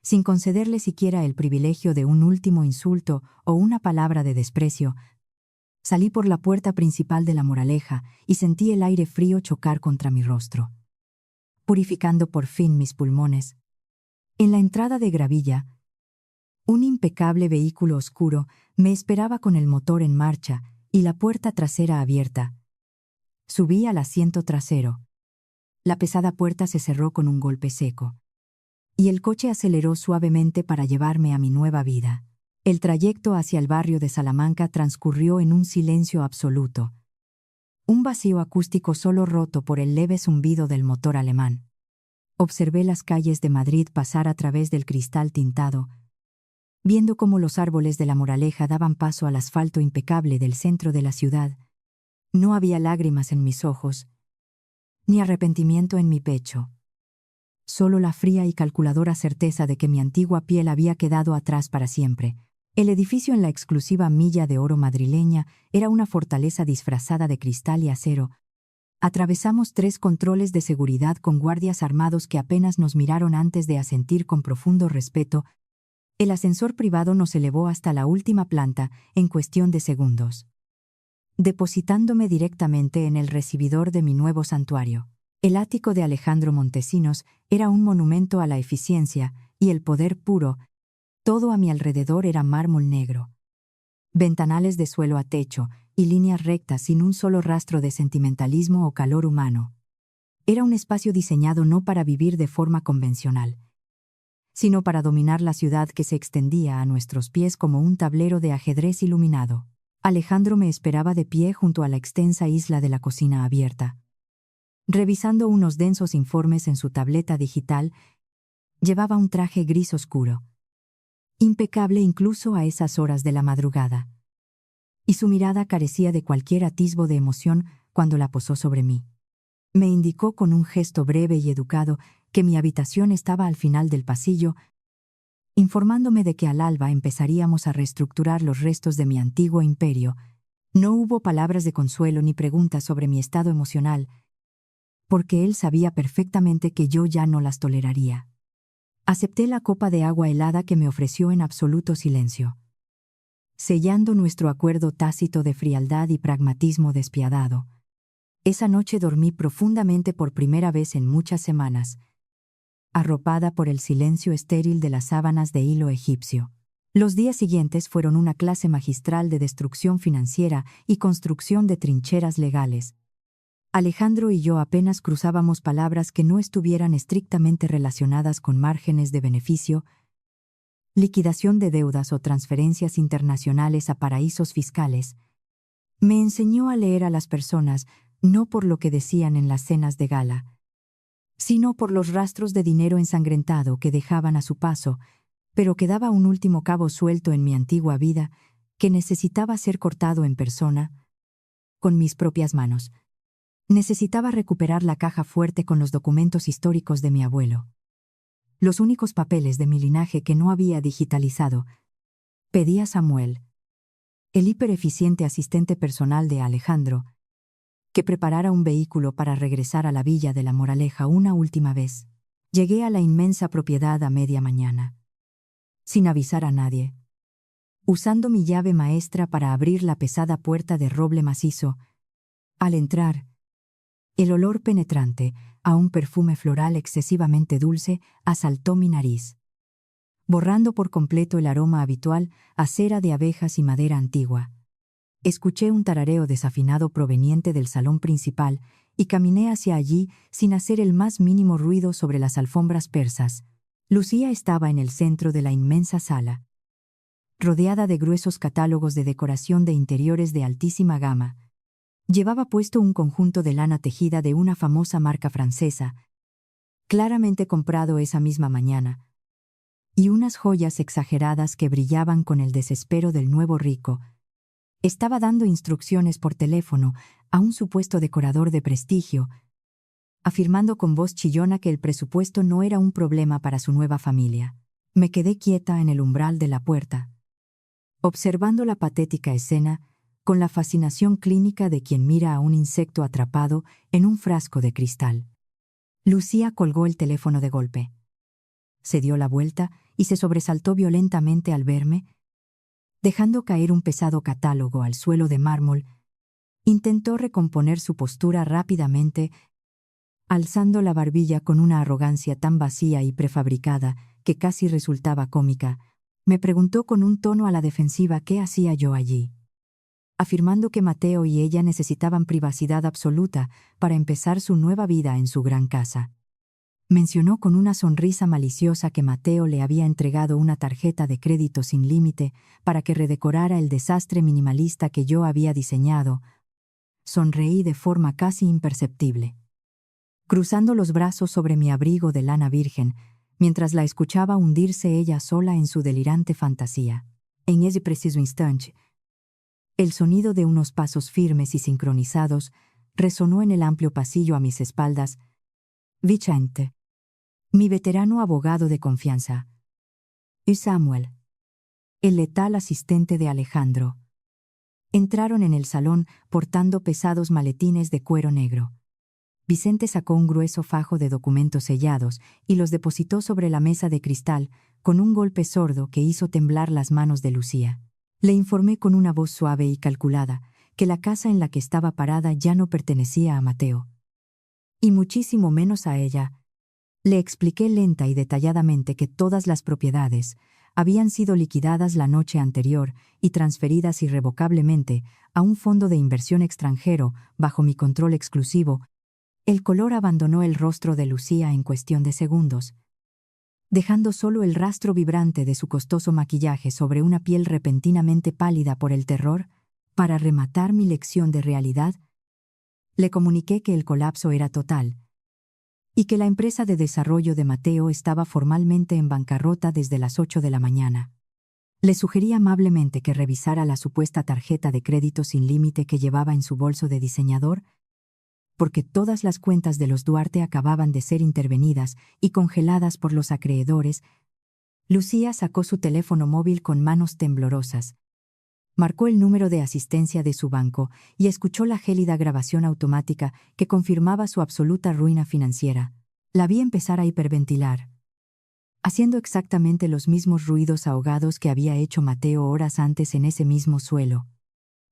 sin concederle siquiera el privilegio de un último insulto o una palabra de desprecio. Salí por la puerta principal de la Moraleja y sentí el aire frío chocar contra mi rostro, purificando por fin mis pulmones. En la entrada de Gravilla, un impecable vehículo oscuro me esperaba con el motor en marcha y la puerta trasera abierta. Subí al asiento trasero. La pesada puerta se cerró con un golpe seco, y el coche aceleró suavemente para llevarme a mi nueva vida. El trayecto hacia el barrio de Salamanca transcurrió en un silencio absoluto. Un vacío acústico solo roto por el leve zumbido del motor alemán. Observé las calles de Madrid pasar a través del cristal tintado, viendo cómo los árboles de la Moraleja daban paso al asfalto impecable del centro de la ciudad. No había lágrimas en mis ojos, ni arrepentimiento en mi pecho. Solo la fría y calculadora certeza de que mi antigua piel había quedado atrás para siempre. El edificio en la exclusiva Milla de Oro madrileña era una fortaleza disfrazada de cristal y acero. Atravesamos 3 controles de seguridad con guardias armados que apenas nos miraron antes de asentir con profundo respeto. El ascensor privado nos elevó hasta la última planta en cuestión de segundos, depositándome directamente en el recibidor de mi nuevo santuario. El ático de Alejandro Montesinos era un monumento a la eficiencia y el poder puro. Todo a mi alrededor era mármol negro. Ventanales de suelo a techo y líneas rectas sin un solo rastro de sentimentalismo o calor humano. Era un espacio diseñado no para vivir de forma convencional, sino para dominar la ciudad que se extendía a nuestros pies como un tablero de ajedrez iluminado. Alejandro me esperaba de pie junto a la extensa isla de la cocina abierta. Revisando unos densos informes en su tableta digital, llevaba un traje gris oscuro, impecable incluso a esas horas de la madrugada, y su mirada carecía de cualquier atisbo de emoción cuando la posó sobre mí. Me indicó con un gesto breve y educado que mi habitación estaba al final del pasillo, informándome de que al alba empezaríamos a reestructurar los restos de mi antiguo imperio. No hubo palabras de consuelo ni preguntas sobre mi estado emocional, porque él sabía perfectamente que yo ya no las toleraría. Acepté la copa de agua helada que me ofreció en absoluto silencio, sellando nuestro acuerdo tácito de frialdad y pragmatismo despiadado. Esa noche dormí profundamente por primera vez en muchas semanas, arropada por el silencio estéril de las sábanas de hilo egipcio. Los días siguientes fueron una clase magistral de destrucción financiera y construcción de trincheras legales. Alejandro y yo apenas cruzábamos palabras que no estuvieran estrictamente relacionadas con márgenes de beneficio, liquidación de deudas o transferencias internacionales a paraísos fiscales. Me enseñó a leer a las personas no por lo que decían en las cenas de gala, sino por los rastros de dinero ensangrentado que dejaban a su paso, pero que daba un último cabo suelto en mi antigua vida que necesitaba ser cortado en persona, con mis propias manos. Necesitaba recuperar la caja fuerte con los documentos históricos de mi abuelo, los únicos papeles de mi linaje que no había digitalizado. Pedí a Samuel, el hipereficiente asistente personal de Alejandro, que preparara un vehículo para regresar a la villa de la Moraleja una última vez. Llegué a la inmensa propiedad a media mañana, sin avisar a nadie, usando mi llave maestra para abrir la pesada puerta de roble macizo. Al entrar, el olor penetrante, a un perfume floral excesivamente dulce, asaltó mi nariz, borrando por completo el aroma habitual a cera de abejas y madera antigua. Escuché un tarareo desafinado proveniente del salón principal y caminé hacia allí sin hacer el más mínimo ruido sobre las alfombras persas. Lucía estaba en el centro de la inmensa sala, rodeada de gruesos catálogos de decoración de interiores de altísima gama. Llevaba puesto un conjunto de lana tejida de una famosa marca francesa, claramente comprado esa misma mañana, y unas joyas exageradas que brillaban con el desespero del nuevo rico. Estaba dando instrucciones por teléfono a un supuesto decorador de prestigio, afirmando con voz chillona que el presupuesto no era un problema para su nueva familia. Me quedé quieta en el umbral de la puerta, observando la patética escena, con la fascinación clínica de quien mira a un insecto atrapado en un frasco de cristal. Lucía colgó el teléfono de golpe. Se dio la vuelta y se sobresaltó violentamente al verme, dejando caer un pesado catálogo al suelo de mármol. Intentó recomponer su postura rápidamente, alzando la barbilla con una arrogancia tan vacía y prefabricada que casi resultaba cómica. Me preguntó con un tono a la defensiva qué hacía yo allí. afirmando que Mateo y ella necesitaban privacidad absoluta para empezar su nueva vida en su gran casa. Mencionó con una sonrisa maliciosa que Mateo le había entregado una tarjeta de crédito sin límite para que redecorara el desastre minimalista que yo había diseñado. Sonreí de forma casi imperceptible, cruzando los brazos sobre mi abrigo de lana virgen, mientras la escuchaba hundirse ella sola en su delirante fantasía. En ese preciso instante, el sonido de unos pasos firmes y sincronizados resonó en el amplio pasillo a mis espaldas. Vicente, mi veterano abogado de confianza, y Samuel, el letal asistente de Alejandro, entraron en el salón portando pesados maletines de cuero negro. Vicente sacó un grueso fajo de documentos sellados y los depositó sobre la mesa de cristal con un golpe sordo que hizo temblar las manos de Lucía. Le informé con una voz suave y calculada que la casa en la que estaba parada ya no pertenecía a Mateo, y muchísimo menos a ella. Le expliqué lenta y detalladamente que todas las propiedades habían sido liquidadas la noche anterior y transferidas irrevocablemente a un fondo de inversión extranjero bajo mi control exclusivo. El color abandonó el rostro de Lucía en cuestión de segundos, dejando solo el rastro vibrante de su costoso maquillaje sobre una piel repentinamente pálida por el terror. Para rematar mi lección de realidad, le comuniqué que el colapso era total y que la empresa de desarrollo de Mateo estaba formalmente en bancarrota desde las 8 de la mañana. Le sugerí amablemente que revisara la supuesta tarjeta de crédito sin límite que llevaba en su bolso de diseñador, porque todas las cuentas de los Duarte acababan de ser intervenidas y congeladas por los acreedores. Lucía sacó su teléfono móvil con manos temblorosas, marcó el número de asistencia de su banco y escuchó la gélida grabación automática que confirmaba su absoluta ruina financiera. La vi empezar a hiperventilar, haciendo exactamente los mismos ruidos ahogados que había hecho Mateo horas antes en ese mismo suelo.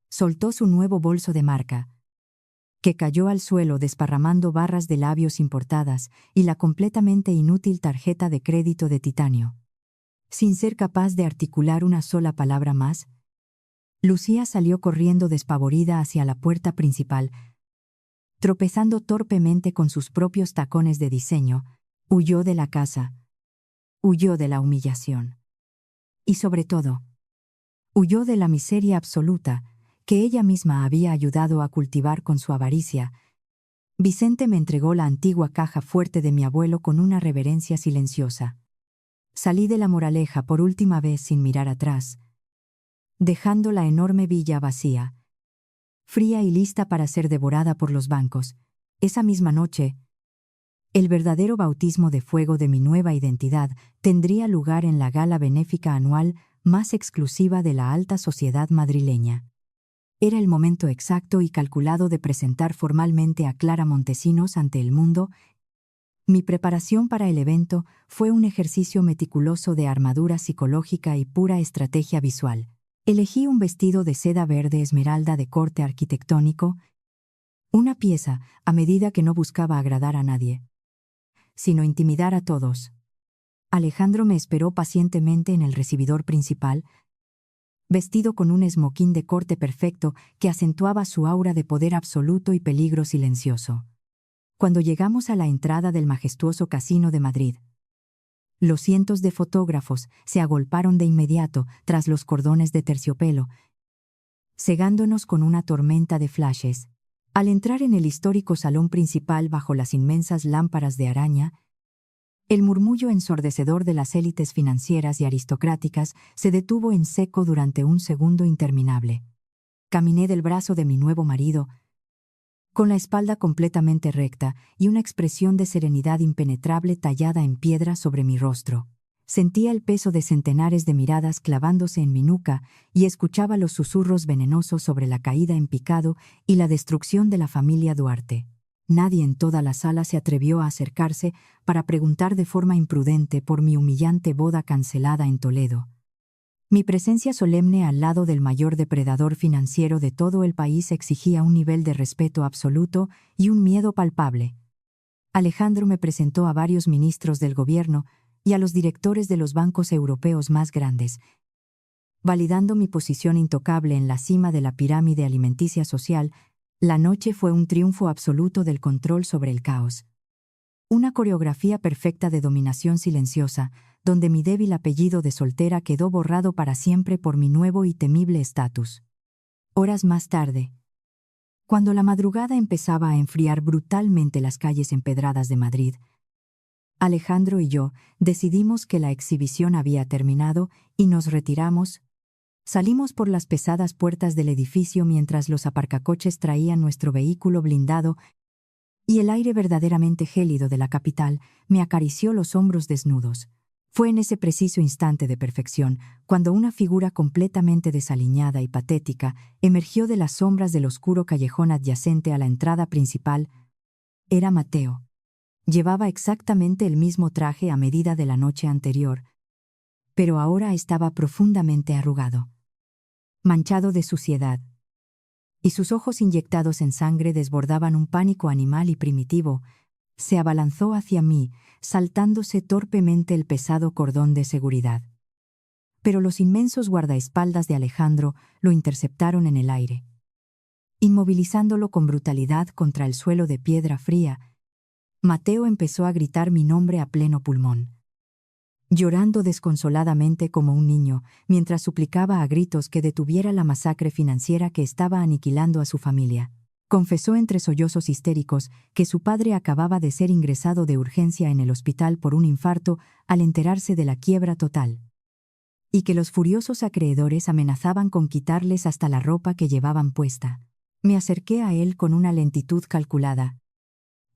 Soltó su nuevo bolso de marca, que cayó al suelo desparramando barras de labios importadas y la completamente inútil tarjeta de crédito de titanio. Sin ser capaz de articular una sola palabra más, Lucía salió corriendo despavorida hacia la puerta principal. Tropezando torpemente con sus propios tacones de diseño, huyó de la casa, huyó de la humillación. Y sobre todo, huyó de la miseria absoluta que ella misma había ayudado a cultivar con su avaricia. Vicente me entregó la antigua caja fuerte de mi abuelo con una reverencia silenciosa. Salí de la Moraleja por última vez sin mirar atrás, dejando la enorme villa vacía, fría y lista para ser devorada por los bancos. Esa misma noche, el verdadero bautismo de fuego de mi nueva identidad tendría lugar en la gala benéfica anual más exclusiva de la alta sociedad madrileña. Era el momento exacto y calculado de presentar formalmente a Clara Montesinos ante el mundo. Mi preparación para el evento fue un ejercicio meticuloso de armadura psicológica y pura estrategia visual. Elegí un vestido de seda verde esmeralda de corte arquitectónico, una pieza a medida que no buscaba agradar a nadie, sino intimidar a todos. Alejandro me esperó pacientemente en el recibidor principal, vestido con un esmoquín de corte perfecto que acentuaba su aura de poder absoluto y peligro silencioso. Cuando llegamos a la entrada del majestuoso Casino de Madrid, los cientos de fotógrafos se agolparon de inmediato tras los cordones de terciopelo, cegándonos con una tormenta de flashes. Al entrar en el histórico salón principal bajo las inmensas lámparas de araña, el murmullo ensordecedor de las élites financieras y aristocráticas se detuvo en seco durante un segundo interminable. Caminé del brazo de mi nuevo marido, con la espalda completamente recta y una expresión de serenidad impenetrable tallada en piedra sobre mi rostro. Sentía el peso de centenares de miradas clavándose en mi nuca y escuchaba los susurros venenosos sobre la caída en picado y la destrucción de la familia Duarte. Nadie en toda la sala se atrevió a acercarse para preguntar de forma imprudente por mi humillante boda cancelada en Toledo. Mi presencia solemne al lado del mayor depredador financiero de todo el país exigía un nivel de respeto absoluto y un miedo palpable. Alejandro me presentó a varios ministros del gobierno y a los directores de los bancos europeos más grandes. validando mi posición intocable en la cima de la pirámide alimenticia social. La noche fue un triunfo absoluto del control sobre el caos. Una coreografía perfecta de dominación silenciosa, donde mi débil apellido de soltera quedó borrado para siempre por mi nuevo y temible estatus. Horas más tarde, cuando la madrugada empezaba a enfriar brutalmente las calles empedradas de Madrid, Alejandro y yo decidimos que la exhibición había terminado y nos retiramos. Salimos por las pesadas puertas del edificio mientras los aparcacoches traían nuestro vehículo blindado y el aire verdaderamente gélido de la capital me acarició los hombros desnudos. Fue en ese preciso instante de perfección cuando una figura completamente desaliñada y patética emergió de las sombras del oscuro callejón adyacente a la entrada principal. Era Mateo. Llevaba exactamente el mismo traje a medida de la noche anterior, pero ahora estaba profundamente arrugado, manchado de suciedad, y sus ojos inyectados en sangre desbordaban un pánico animal y primitivo. Se abalanzó hacia mí, saltándose torpemente el pesado cordón de seguridad. Pero los inmensos guardaespaldas de Alejandro lo interceptaron en el aire, inmovilizándolo con brutalidad contra el suelo de piedra fría. Mateo empezó a gritar mi nombre a pleno pulmón, llorando desconsoladamente como un niño, mientras suplicaba a gritos que detuviera la masacre financiera que estaba aniquilando a su familia. Confesó entre sollozos histéricos que su padre acababa de ser ingresado de urgencia en el hospital por un infarto al enterarse de la quiebra total, y que los furiosos acreedores amenazaban con quitarles hasta la ropa que llevaban puesta. Me acerqué a él con una lentitud calculada,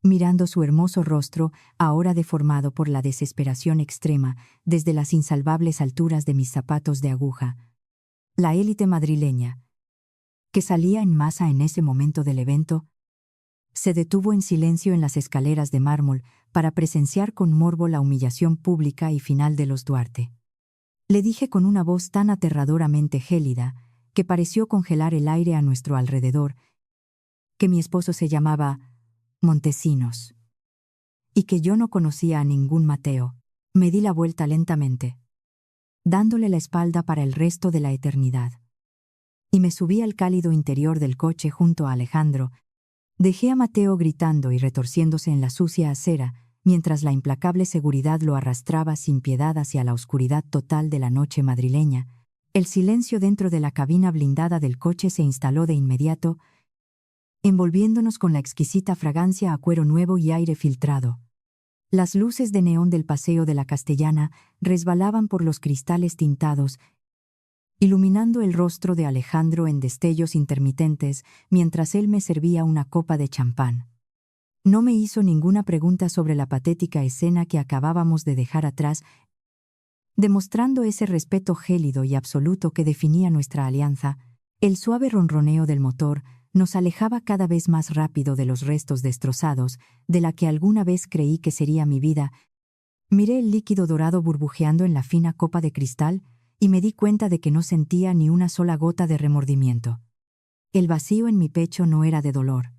mirando su hermoso rostro, ahora deformado por la desesperación extrema, desde las insalvables alturas de mis zapatos de aguja. La élite madrileña, que salía en masa en ese momento del evento, se detuvo en silencio en las escaleras de mármol para presenciar con morbo la humillación pública y final de los Duarte. Le dije con una voz tan aterradoramente gélida que pareció congelar el aire a nuestro alrededor, que mi esposo se llamaba Montesinos, y que yo no conocía a ningún Mateo. Me di la vuelta lentamente, dándole la espalda para el resto de la eternidad, y me subí al cálido interior del coche junto a Alejandro. Dejé a Mateo gritando y retorciéndose en la sucia acera, mientras la implacable seguridad lo arrastraba sin piedad hacia la oscuridad total de la noche madrileña. El silencio dentro de la cabina blindada del coche se instaló de inmediato, envolviéndonos con la exquisita fragancia a cuero nuevo y aire filtrado. Las luces de neón del Paseo de la Castellana resbalaban por los cristales tintados, iluminando el rostro de Alejandro en destellos intermitentes mientras él me servía una copa de champán. No me hizo ninguna pregunta sobre la patética escena que acabábamos de dejar atrás, demostrando ese respeto gélido y absoluto que definía nuestra alianza. El suave ronroneo del motor nos alejaba cada vez más rápido de los restos destrozados de la que alguna vez creí que sería mi vida. Miré el líquido dorado burbujeando en la fina copa de cristal y me di cuenta de que no sentía ni una sola gota de remordimiento. El vacío en mi pecho no era de dolor,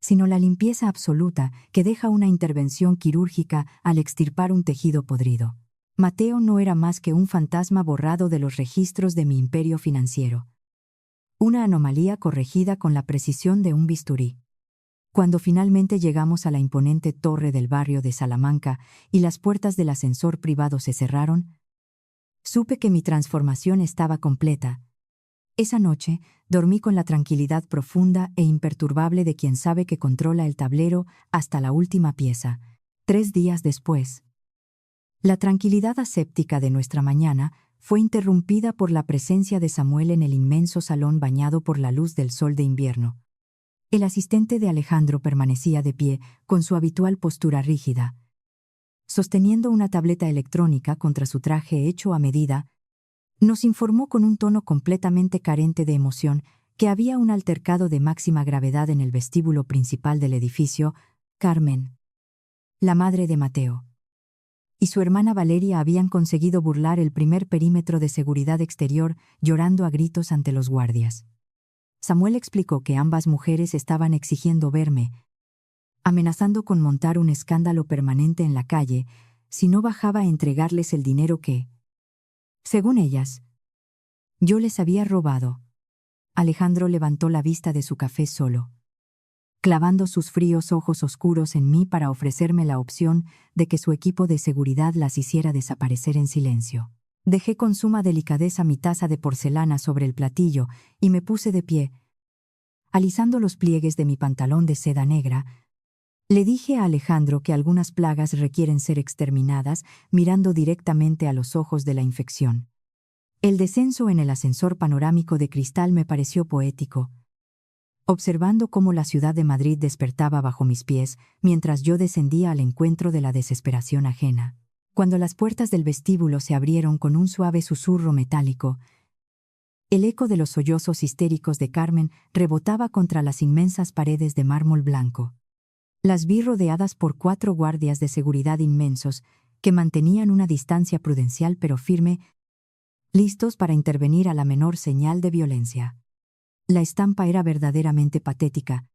sino la limpieza absoluta que deja una intervención quirúrgica al extirpar un tejido podrido. Mateo no era más que un fantasma borrado de los registros de mi imperio financiero. Una anomalía corregida con la precisión de un bisturí. Cuando finalmente llegamos a la imponente torre del barrio de Salamanca y las puertas del ascensor privado se cerraron, supe que mi transformación estaba completa. Esa noche dormí con la tranquilidad profunda e imperturbable de quien sabe que controla el tablero hasta la última pieza. 3 días después, la tranquilidad aséptica de nuestra mañana fue interrumpida por la presencia de Samuel en el inmenso salón bañado por la luz del sol de invierno. El asistente de Alejandro permanecía de pie, con su habitual postura rígida, sosteniendo una tableta electrónica contra su traje hecho a medida. Nos informó con un tono completamente carente de emoción que había un altercado de máxima gravedad en el vestíbulo principal del edificio. Carmen, la madre de Mateo, y su hermana Valeria habían conseguido burlar el primer perímetro de seguridad exterior, llorando a gritos ante los guardias. Samuel explicó que ambas mujeres estaban exigiendo verme, amenazando con montar un escándalo permanente en la calle si no bajaba a entregarles el dinero que, según ellas, Yo les había robado. Alejandro levantó la vista de su café solo, clavando sus fríos ojos oscuros en mí para ofrecerme la opción de que su equipo de seguridad las hiciera desaparecer en silencio. Dejé con suma delicadeza mi taza de porcelana sobre el platillo y me puse de pie. Alisando los pliegues de mi pantalón de seda negra, le dije a Alejandro que algunas plagas requieren ser exterminadas mirando directamente a los ojos de la infección. El descenso en el ascensor panorámico de cristal me pareció poético, observando cómo la ciudad de Madrid despertaba bajo mis pies mientras yo descendía al encuentro de la desesperación ajena. Cuando las puertas del vestíbulo se abrieron con un suave susurro metálico, el eco de los sollozos histéricos de Carmen rebotaba contra las inmensas paredes de mármol blanco. Las vi rodeadas por 4 guardias de seguridad inmensos que mantenían una distancia prudencial pero firme, listos para intervenir a la menor señal de violencia. La estampa era verdaderamente patética,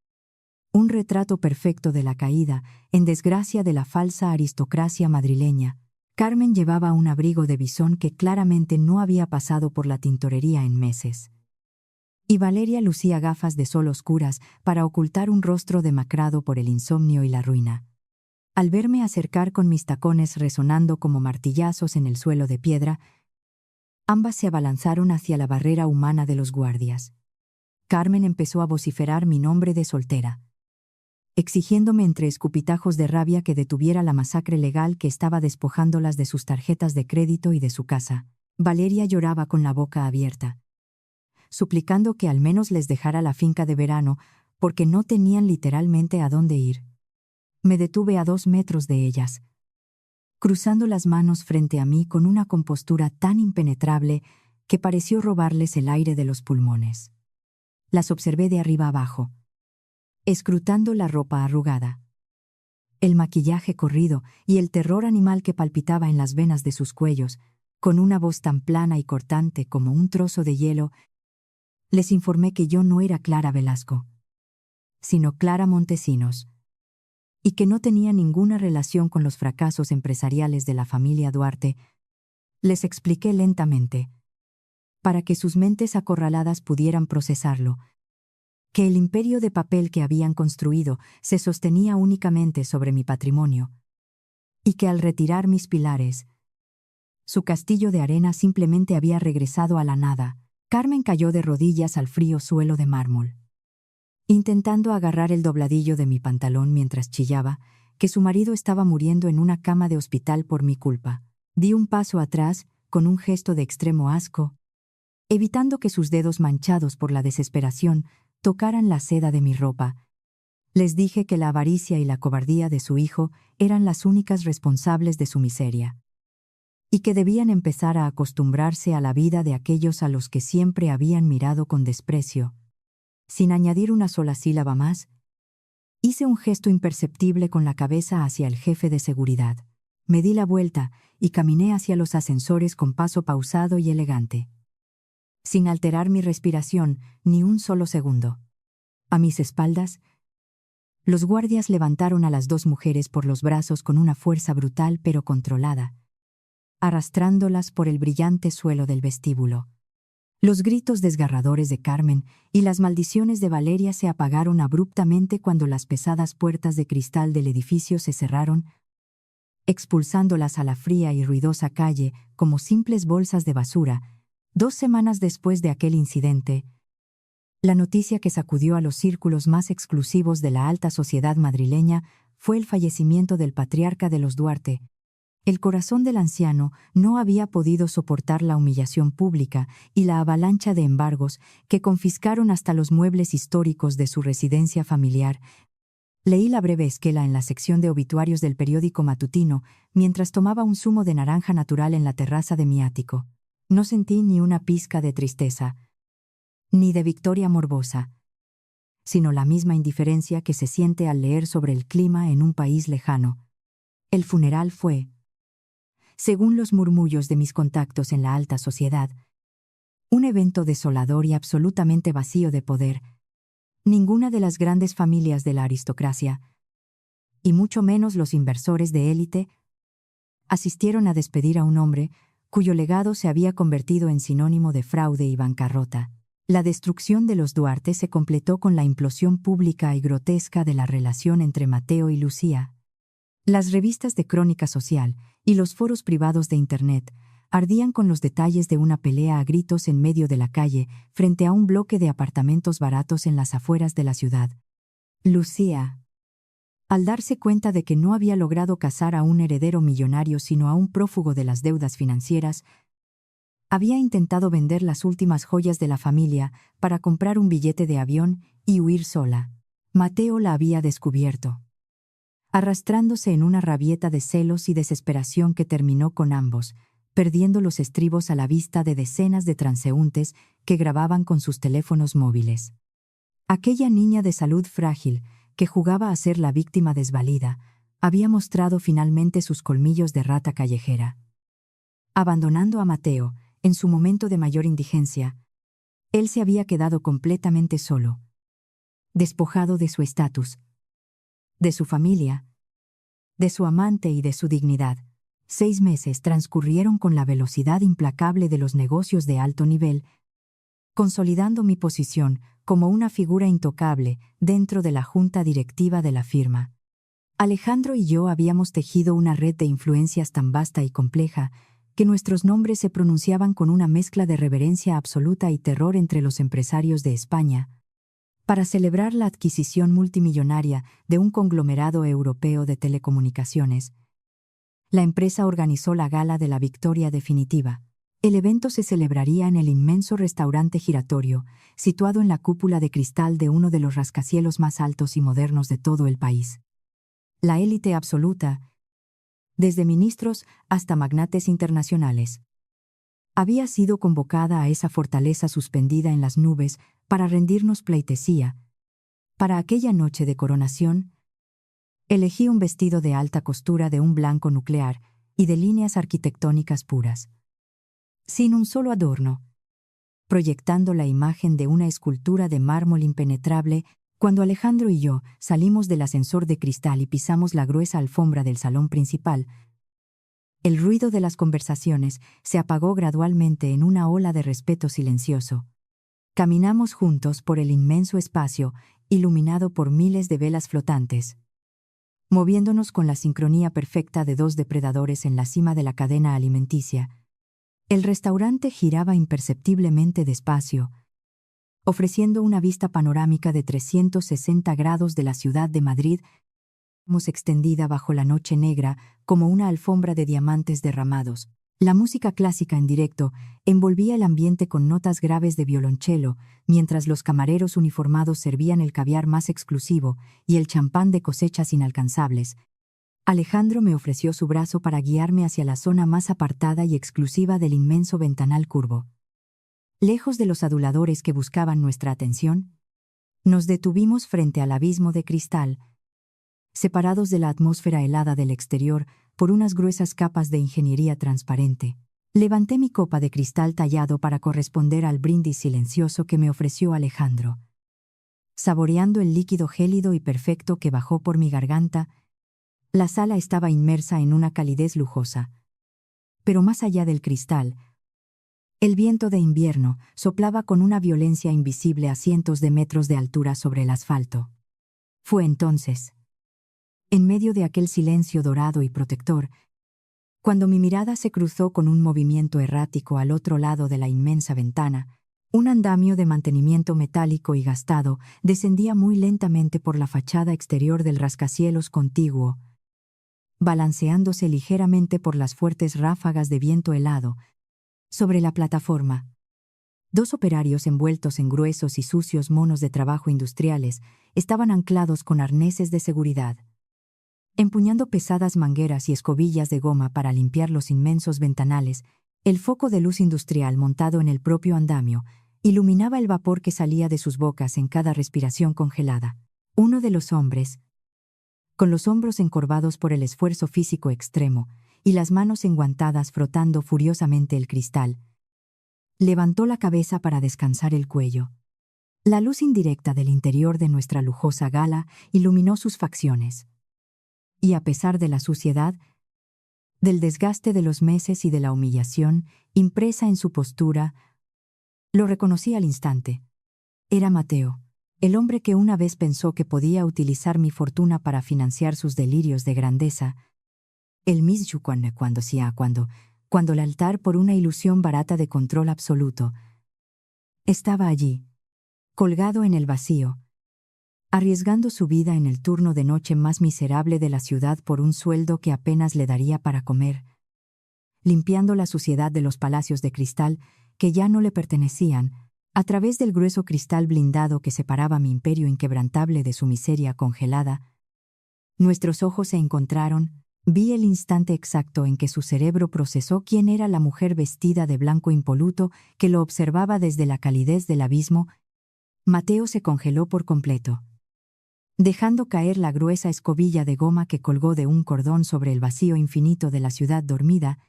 un retrato perfecto de la caída, en desgracia de la falsa aristocracia madrileña. Carmen llevaba un abrigo de bisón que claramente no había pasado por la tintorería en meses. Y Valeria lucía gafas de sol oscuras para ocultar un rostro demacrado por el insomnio y la ruina. Al verme acercar con mis tacones resonando como martillazos en el suelo de piedra, ambas se abalanzaron hacia la barrera humana de los guardias. Carmen empezó a vociferar mi nombre de soltera, exigiéndome entre escupitajos de rabia que detuviera la masacre legal que estaba despojándolas de sus tarjetas de crédito y de su casa. Valeria lloraba con la boca abierta, suplicando que al menos les dejara la finca de verano, porque no tenían literalmente a dónde ir. Me detuve a 2 metros de ellas, cruzando las manos frente a mí con una compostura tan impenetrable que pareció robarles el aire de los pulmones. Las observé de arriba abajo, escrutando la ropa arrugada, el maquillaje corrido y el terror animal que palpitaba en las venas de sus cuellos. Con una voz tan plana y cortante como un trozo de hielo, les informé que yo no era Clara Velasco, sino Clara Montesinos, y que no tenía ninguna relación con los fracasos empresariales de la familia Duarte. Les expliqué lentamente, para que sus mentes acorraladas pudieran procesarlo, que el imperio de papel que habían construido se sostenía únicamente sobre mi patrimonio, y que al retirar mis pilares, su castillo de arena simplemente había regresado a la nada. Carmen cayó de rodillas al frío suelo de mármol, intentando agarrar el dobladillo de mi pantalón mientras chillaba que su marido estaba muriendo en una cama de hospital por mi culpa. Di un paso atrás, con un gesto de extremo asco, evitando que sus dedos manchados por la desesperación tocaran la seda de mi ropa. Les dije que la avaricia y la cobardía de su hijo eran las únicas responsables de su miseria, y que debían empezar a acostumbrarse a la vida de aquellos a los que siempre habían mirado con desprecio. Sin añadir una sola sílaba más, hice un gesto imperceptible con la cabeza hacia el jefe de seguridad. Me di la vuelta y caminé hacia los ascensores con paso pausado y elegante, sin alterar mi respiración ni un solo segundo. A mis espaldas, los guardias levantaron a las 2 mujeres por los brazos con una fuerza brutal pero controlada, arrastrándolas por el brillante suelo del vestíbulo. Los gritos desgarradores de Carmen y las maldiciones de Valeria se apagaron abruptamente cuando las pesadas puertas de cristal del edificio se cerraron, expulsándolas a la fría y ruidosa calle como simples bolsas de basura. 2 semanas después de aquel incidente, la noticia que sacudió a los círculos más exclusivos de la alta sociedad madrileña fue el fallecimiento del patriarca de los Duarte. El corazón del anciano no había podido soportar la humillación pública y la avalancha de embargos que confiscaron hasta los muebles históricos de su residencia familiar. Leí la breve esquela en la sección de obituarios del periódico matutino mientras tomaba un zumo de naranja natural en la terraza de mi ático. No sentí ni una pizca de tristeza, ni de victoria morbosa, sino la misma indiferencia que se siente al leer sobre el clima en un país lejano. El funeral fue, según los murmullos de mis contactos en la alta sociedad, un evento desolador y absolutamente vacío de poder. Ninguna de las grandes familias de la aristocracia, y mucho menos los inversores de élite, asistieron a despedir a un hombre cuyo legado se había convertido en sinónimo de fraude y bancarrota. La destrucción de los Duarte se completó con la implosión pública y grotesca de la relación entre Mateo y Lucía. Las revistas de crónica social y los foros privados de Internet ardían con los detalles de una pelea a gritos en medio de la calle frente a un bloque de apartamentos baratos en las afueras de la ciudad. Lucía, al darse cuenta de que no había logrado casar a un heredero millonario sino a un prófugo de las deudas financieras, había intentado vender las últimas joyas de la familia para comprar un billete de avión y huir sola. Mateo la había descubierto, arrastrándose en una rabieta de celos y desesperación que terminó con ambos, perdiendo los estribos a la vista de decenas de transeúntes que grababan con sus teléfonos móviles. Aquella niña de salud frágil, que jugaba a ser la víctima desvalida, había mostrado finalmente sus colmillos de rata callejera. Abandonando a Mateo, en su momento de mayor indigencia, él se había quedado completamente solo, despojado de su estatus, de su familia, de su amante y de su dignidad. 6 meses transcurrieron con la velocidad implacable de los negocios de alto nivel, consolidando mi posición como una figura intocable dentro de la junta directiva de la firma. Alejandro y yo habíamos tejido una red de influencias tan vasta y compleja que nuestros nombres se pronunciaban con una mezcla de reverencia absoluta y terror entre los empresarios de España, para celebrar la adquisición multimillonaria de un conglomerado europeo de telecomunicaciones. La empresa organizó la gala de la victoria definitiva. El evento se celebraría en el inmenso restaurante giratorio, situado en la cúpula de cristal de uno de los rascacielos más altos y modernos de todo el país. La élite absoluta, desde ministros hasta magnates internacionales, había sido convocada a esa fortaleza suspendida en las nubes para rendirnos pleitesía. Para aquella noche de coronación, elegí un vestido de alta costura de un blanco nuclear y de líneas arquitectónicas puras, sin un solo adorno, proyectando la imagen de una escultura de mármol impenetrable. Cuando Alejandro y yo salimos del ascensor de cristal y pisamos la gruesa alfombra del salón principal, el ruido de las conversaciones se apagó gradualmente en una ola de respeto silencioso. Caminamos juntos por el inmenso espacio, iluminado por miles de velas flotantes, moviéndonos con la sincronía perfecta de dos depredadores en la cima de la cadena alimenticia. El restaurante giraba imperceptiblemente despacio, ofreciendo una vista panorámica de 360 grados de la ciudad de Madrid, extendida bajo la noche negra como una alfombra de diamantes derramados. La música clásica en directo envolvía el ambiente con notas graves de violonchelo, mientras los camareros uniformados servían el caviar más exclusivo y el champán de cosechas inalcanzables. Alejandro me ofreció su brazo para guiarme hacia la zona más apartada y exclusiva del inmenso ventanal curvo. Lejos de los aduladores que buscaban nuestra atención, nos detuvimos frente al abismo de cristal, separados de la atmósfera helada del exterior por unas gruesas capas de ingeniería transparente. Levanté mi copa de cristal tallado para corresponder al brindis silencioso que me ofreció Alejandro. Saboreando el líquido gélido y perfecto que bajó por mi garganta, la sala estaba inmersa en una calidez lujosa. Pero más allá del cristal, el viento de invierno soplaba con una violencia invisible a cientos de metros de altura sobre el asfalto. Fue entonces, en medio de aquel silencio dorado y protector, cuando mi mirada se cruzó con un movimiento errático al otro lado de la inmensa ventana. Un andamio de mantenimiento metálico y gastado descendía muy lentamente por la fachada exterior del rascacielos contiguo, balanceándose ligeramente por las fuertes ráfagas de viento helado. Sobre la plataforma, 2 operarios envueltos en gruesos y sucios monos de trabajo industriales estaban anclados con arneses de seguridad, empuñando pesadas mangueras y escobillas de goma para limpiar los inmensos ventanales. El foco de luz industrial montado en el propio andamio iluminaba el vapor que salía de sus bocas en cada respiración congelada. Uno de los hombres, con los hombros encorvados por el esfuerzo físico extremo y las manos enguantadas frotando furiosamente el cristal, levantó la cabeza para descansar el cuello. La luz indirecta del interior de nuestra lujosa gala iluminó sus facciones. Y a pesar de la suciedad, del desgaste de los meses y de la humillación impresa en su postura. Lo reconocí al instante. Era Mateo, el hombre que una vez pensó que podía utilizar mi fortuna para financiar sus delirios de grandeza. El mismo cuando el altar por una ilusión barata de control absoluto. Estaba allí, colgado en el vacío, arriesgando su vida en el turno de noche más miserable de la ciudad por un sueldo que apenas le daría para comer, limpiando la suciedad de los palacios de cristal que ya no le pertenecían, a través del grueso cristal blindado que separaba mi imperio inquebrantable de su miseria congelada. Nuestros ojos se encontraron. Vi el instante exacto en que su cerebro procesó quién era la mujer vestida de blanco impoluto que lo observaba desde la calidez del abismo. Mateo se congeló por completo, dejando caer la gruesa escobilla de goma que colgó de un cordón sobre el vacío infinito de la ciudad dormida.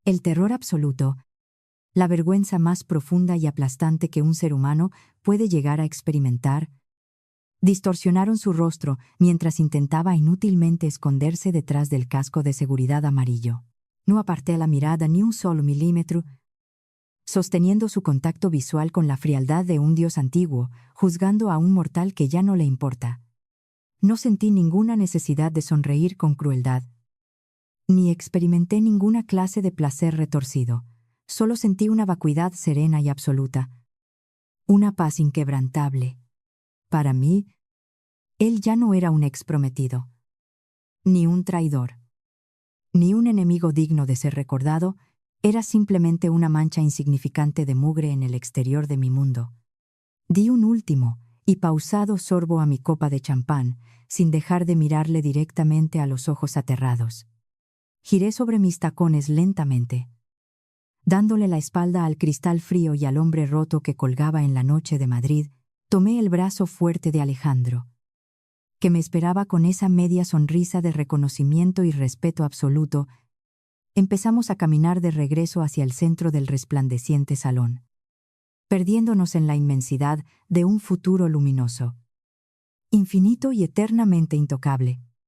El terror absoluto, la vergüenza más profunda y aplastante que un ser humano puede llegar a experimentar, distorsionaron su rostro mientras intentaba inútilmente esconderse detrás del casco de seguridad amarillo. No aparté la mirada ni un solo milímetro, sosteniendo su contacto visual con la frialdad de un dios antiguo, juzgando a un mortal que ya no le importa. No sentí ninguna necesidad de sonreír con crueldad, ni experimenté ninguna clase de placer retorcido. Solo sentí una vacuidad serena y absoluta, una paz inquebrantable. Para mí, él ya no era un exprometido, ni un traidor, ni un enemigo digno de ser recordado. Era simplemente una mancha insignificante de mugre en el exterior de mi mundo. Di un último y pausado sorbo a mi copa de champán, sin dejar de mirarle directamente a los ojos aterrados. Giré sobre mis tacones lentamente, dándole la espalda al cristal frío y al hombre roto que colgaba en la noche de Madrid. Tomé el brazo fuerte de Alejandro, que me esperaba con esa media sonrisa de reconocimiento y respeto absoluto. Empezamos a caminar de regreso hacia el centro del resplandeciente salón, perdiéndonos en la inmensidad de un futuro luminoso, infinito y eternamente intocable.